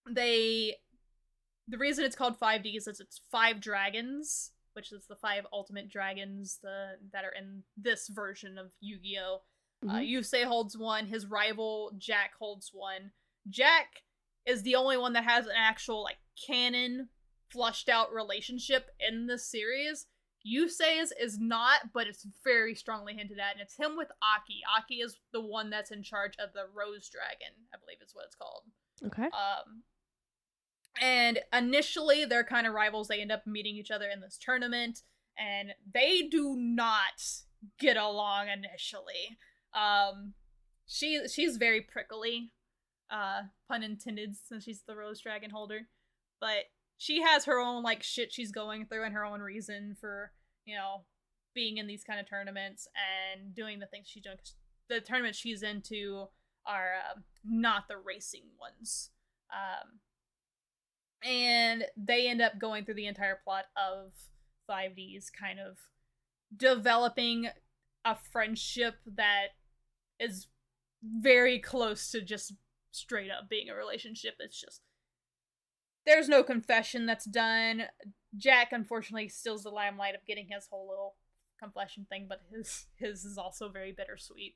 And the reason it's called 5Ds is it's 5 dragons, which is the 5 ultimate dragons that are in this version of Yu-Gi-Oh! Yusei holds one. His rival Jack holds one. Jack is the only one that has an actual like canon flushed out relationship in this series. Yusei's is not, but it's very strongly hinted at, and it's him with Aki. Aki is the one that's in charge of the Rose Dragon, I believe is what it's called. Okay. And initially they're kind of rivals. They end up meeting each other in this tournament, and they do not get along initially. She's very prickly, pun intended, since she's the Rose Dragon holder, but she has her own like shit she's going through and her own reason for being in these kind of tournaments and doing the things she's doing. The tournaments she's into are not the racing ones. And they end up going through the entire plot of 5Ds, kind of developing a friendship that is very close to just straight up being a relationship. It's just, there's no confession that's done. Jack, unfortunately, steals the limelight of getting his whole little confession thing, but his is also very bittersweet.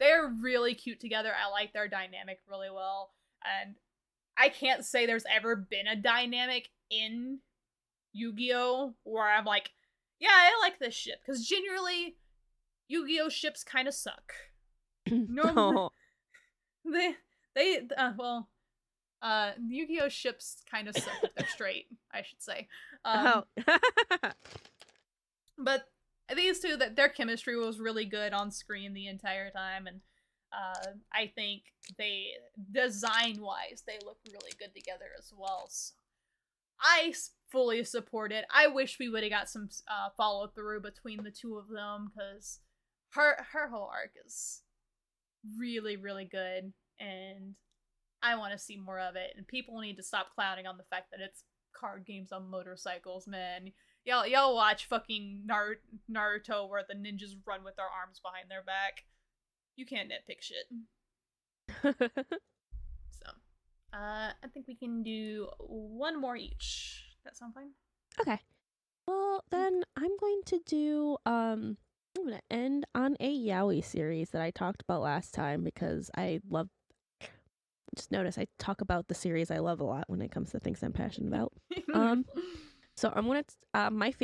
They're really cute together. I like their dynamic really well, and I can't say there's ever been a dynamic in Yu-Gi-Oh! Where I'm like, yeah, I like this ship. Because generally, Yu-Gi-Oh! Ships kind of suck. Normally, Yu-Gi-Oh! Ships kind of suck if they're straight, I should say. But these two, their chemistry was really good on screen the entire time, and I think they, design-wise, they look really good together as well. So I fully support it. I wish we would have got some follow-through between the two of them, because her whole arc is really, really good, and I want to see more of it. And people need to stop clowning on the fact that it's card games on motorcycles, man. Y'all watch fucking Naruto where the ninjas run with their arms behind their back. You can't nitpick shit. So, I think we can do one more each. That sound fine? Okay. Well, then I'm going to do, I'm going to end on a yaoi series that I talked about last time, because I love, just notice I talk about the series I love a lot when it comes to things I'm passionate about. So I'm going to, my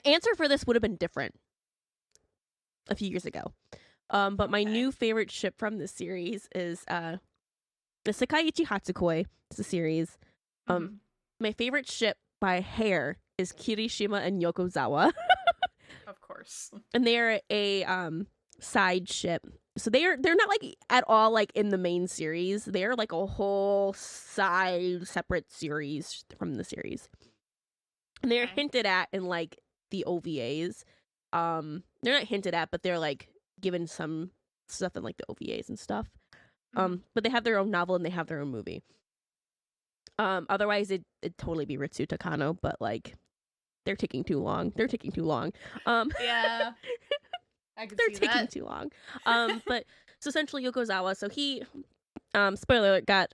answer for this would have been different a few years ago. But my new favorite ship from this series is the Sekaiichi Hatsukoi. It's a series. My favorite ship by hair is Kirishima and Yokozawa. Of course. And they're a side ship. So they're not like at all like in the main series. They're like a whole side separate series from the series. And they're hinted at in like the OVAs. They're not hinted at, but they're like given some stuff in like the OVAs and stuff. But they have their own novel and they have their own movie. Otherwise it'd totally be Ritsu Takano, but like they're taking too long. Yeah. They're taking too long. But so essentially Yokozawa, so he spoiler alert, got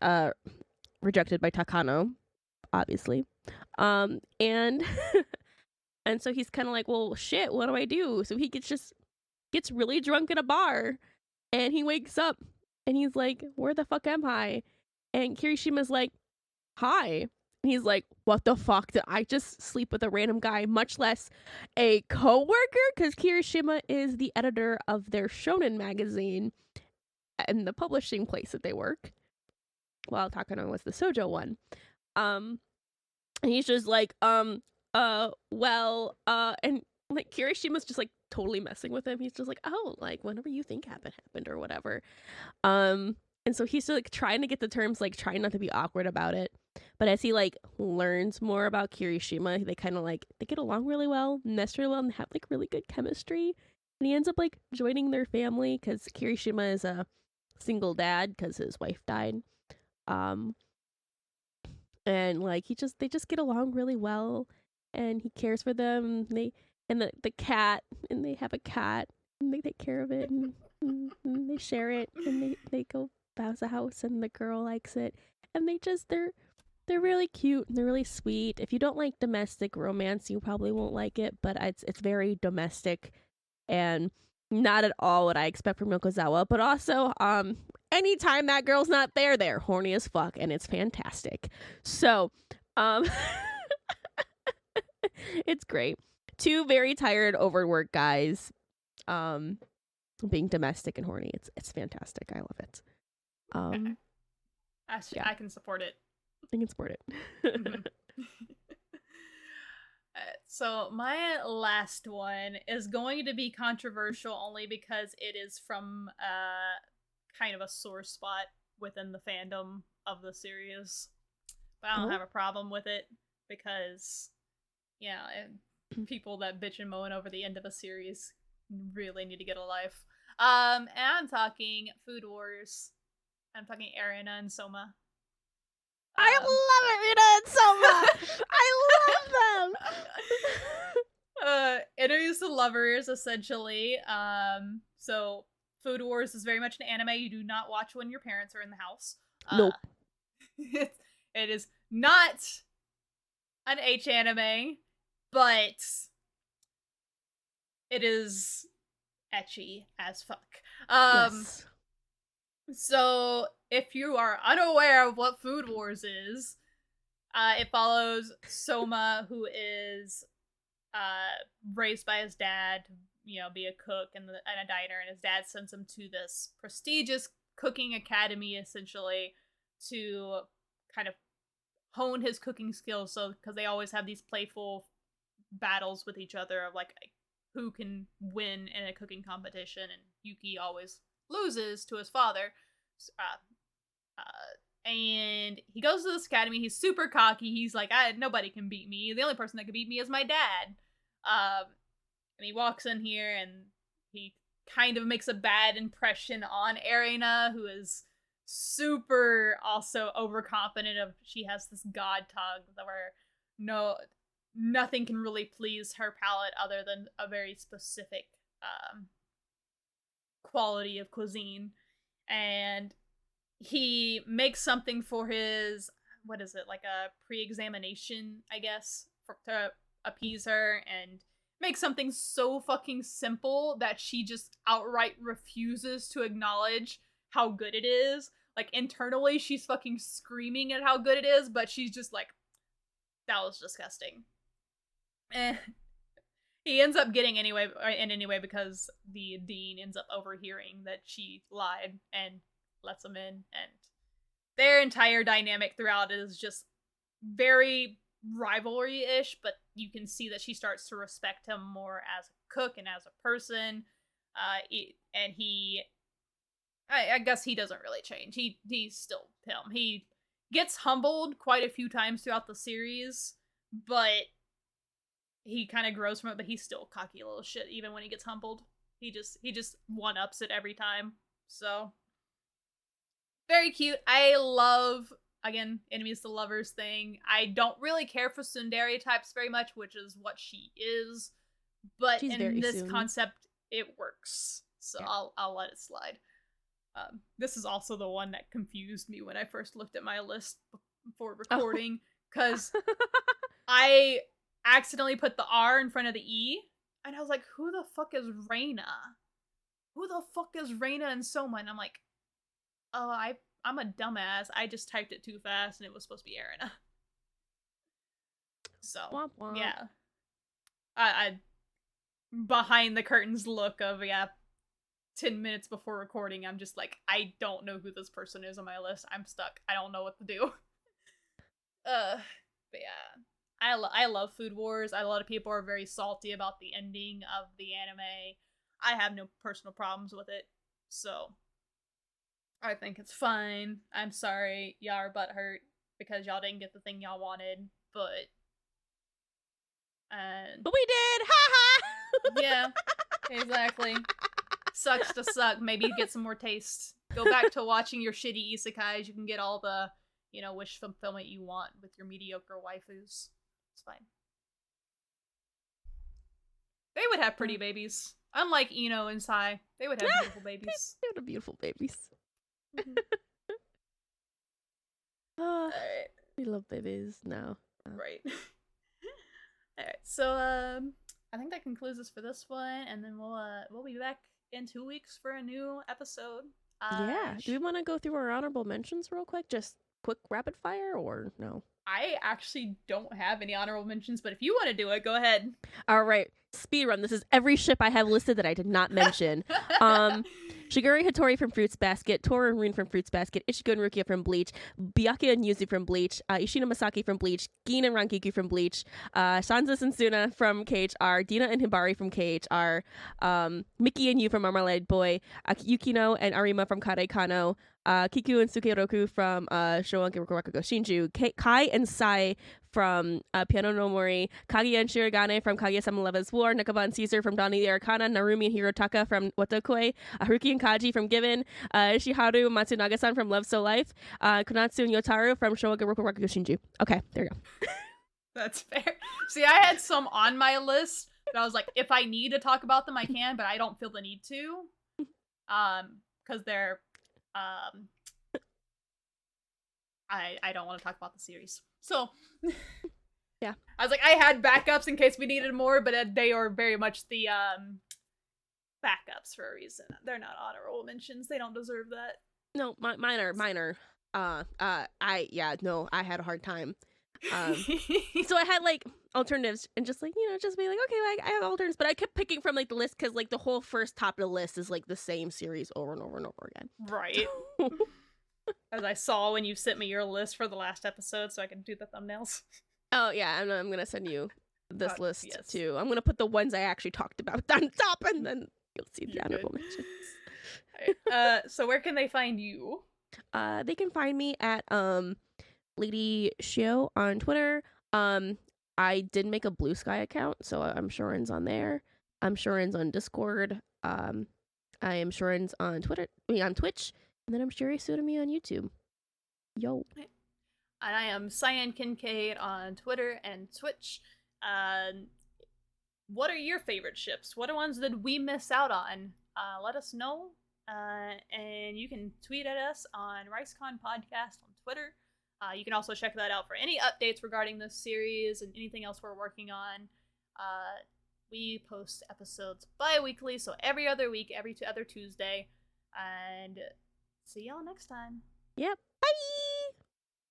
rejected by Takano, obviously. And and so he's kind of like, well, shit, what do I do? So he gets really drunk in a bar, and he wakes up and he's like, where the fuck am I? And Kirishima's like, hi. And he's like, what the fuck? Did I just sleep with a random guy, much less a co-worker? Because Kirishima is the editor of their shonen magazine and the publishing place that they work, while Takano was the shoujo one. And he's just like, and like Kirishima's just like totally messing with him. He's just like, oh, like whatever you think happened or whatever. And so he's like trying to get the terms, like trying not to be awkward about it. But as he like learns more about Kirishima, they kind of like they get along really well, mesh really well, and have like really good chemistry. And he ends up like joining their family because Kirishima is a single dad because his wife died. And like they just get along really well, and he cares for them. The cat, and they have a cat, and they take care of it, and they share it, and they go bounce a house, and the girl likes it, and they're really cute and they're really sweet. If you don't like domestic romance, you probably won't like it, but it's very domestic and not at all what I expect from Yokozawa. But also, anytime that girl's not there, they're horny as fuck, and it's fantastic. So, it's great. Two very tired, overworked guys, being domestic and horny. It's fantastic. I love it. I can support it. I can support it. Mm-hmm. So my last one is going to be controversial only because it is from kind of a sore spot within the fandom of the series. But I don't have a problem with it because, people that bitch and moan over the end of a series really need to get a life. And I'm talking Food Wars. I'm talking Erina and Soma. I love Erina and Soma! I love them! Enemies to lovers, essentially. So Food Wars is very much an anime you do not watch when your parents are in the house. Nope. It is not an H anime, but it is ecchi as fuck. Yes. So, if you are unaware of what Food Wars is, it follows Soma, who is raised by his dad to, be a cook in a diner, and his dad sends him to this prestigious cooking academy, essentially, to kind of hone his cooking skills. So, because they always have these playful battles with each other of like who can win in a cooking competition, and Yuki always loses to his father. And he goes to this academy. He's super cocky. He's like, nobody can beat me. The only person that can beat me is my dad. And he walks in here and he kind of makes a bad impression on Erina, who is super also overconfident of she has this god tongue where nothing can really please her palate other than a very specific quality of cuisine. And he makes something for his, what is it, like a pre-examination, I guess, to appease her, and makes something so fucking simple that she just outright refuses to acknowledge how good it is. Like, internally, she's fucking screaming at how good it is, but she's just like, that was disgusting. He ends up getting anyway because the dean ends up overhearing that she lied and lets him in, and their entire dynamic throughout is just very rivalry-ish, but you can see that she starts to respect him more as a cook and as a person. And I guess he doesn't really change. He's still him. He gets humbled quite a few times throughout the series, but he kind of grows from it, but he's still cocky little shit even when he gets humbled. He just one-ups it every time. So very cute. I love, again, enemies to lovers thing. I don't really care for tsundere types very much, which is what she is, but she's in this concept, it works. So yeah. I'll let it slide. This is also the one that confused me when I first looked at my list before recording, because I accidentally put the R in front of the E, and I was like, who the fuck is Reina? Who the fuck is Reina and Soma? And I'm like, oh, I'm a dumbass. I just typed it too fast, and it was supposed to be Erina. So, womp womp. Yeah. I behind the curtains look of, 10 minutes before recording, I'm just like, I don't know who this person is on my list. I'm stuck. I don't know what to do. But yeah. I love Food Wars. A lot of people are very salty about the ending of the anime. I have no personal problems with it. So I think it's fine. I'm sorry, y'all are butthurt. because y'all didn't get the thing y'all wanted, but we did! Ha ha! Yeah, exactly. Sucks to suck. Maybe you get some more taste. Go back to watching your shitty isekais. You can get all the, wish fulfillment you want with your mediocre waifus. It's fine. They would have pretty babies. Unlike Ino and Sai, they would have beautiful babies. They would have beautiful babies. Right. We love babies now. Right. Alright, so I think that concludes us for this one, and then we'll be back in 2 weeks for a new episode. Yeah. Do we want to go through our honorable mentions real quick? Just quick rapid fire, or no? I actually don't have any honorable mentions, but if you want to do it, go ahead. All right. Speedrun. This is every ship I have listed that I did not mention. Shigure Hattori from Fruits Basket, Toru and Rin from Fruits Basket, Ichigo and Rukia from Bleach, Byakuya and Yuzu from Bleach, Ishino Masaki from Bleach, Gin and Rankiku from Bleach, Shanzas and Suna from KHR, Dina and Hibari from KHR, Miki and Yu from Marmalade Boy, Yukino and Arima from Kare Kano, Kiku and Sukeroku from Showa Rakugo Shinju, Kai and Sai from Piano no Mori, Kaguya and Shirogane from Kaguya-sama Love's War, Nakaba and Caesar from Donnie the Arcana, Narumi and Hirotaka from Watokoi, Haruki and Kaji from Given, Shiharu Matsunaga-san from Love So Life, Konatsu and Yotaru from Showa Rakugo Shinju. Okay, there you go. That's fair. See, I had some on my list, but I was like, if I need to talk about them, I can, but I don't feel the need to. Because they're I don't want to talk about the series. So yeah. I was like, I had backups in case we needed more, but they are very much the backups for a reason. They're not honorable mentions. They don't deserve that. No, minor. I had a hard time. So I had like alternatives and just be like, okay, like I have alternatives, but I kept picking from like the list because like the whole first top of the list is like the same series over and over and over again. Right. As I saw when you sent me your list for the last episode, so I can do the thumbnails. Oh yeah, I'm gonna send you this list too. I'm gonna put the ones I actually talked about on top, and then you'll see the honorable mentions. Right. So where can they find you? They can find me at Lady Shio on Twitter. I did make a Blue Sky account, so I'm Shorin's on there. I'm Shorin's on Discord. I am Shorin's on on Twitch, and then I'm Shuri Sudami on YouTube. Yo. And I am Cyan Kincaid on Twitter and Twitch. What are your favorite ships? What are ones that we miss out on? Let us know. And you can tweet at us on RiceCon Podcast on Twitter. You can also check that out for any updates regarding this series and anything else we're working on. We post episodes bi-weekly, so every other week, every other Tuesday. And see y'all next time. Yep. Bye!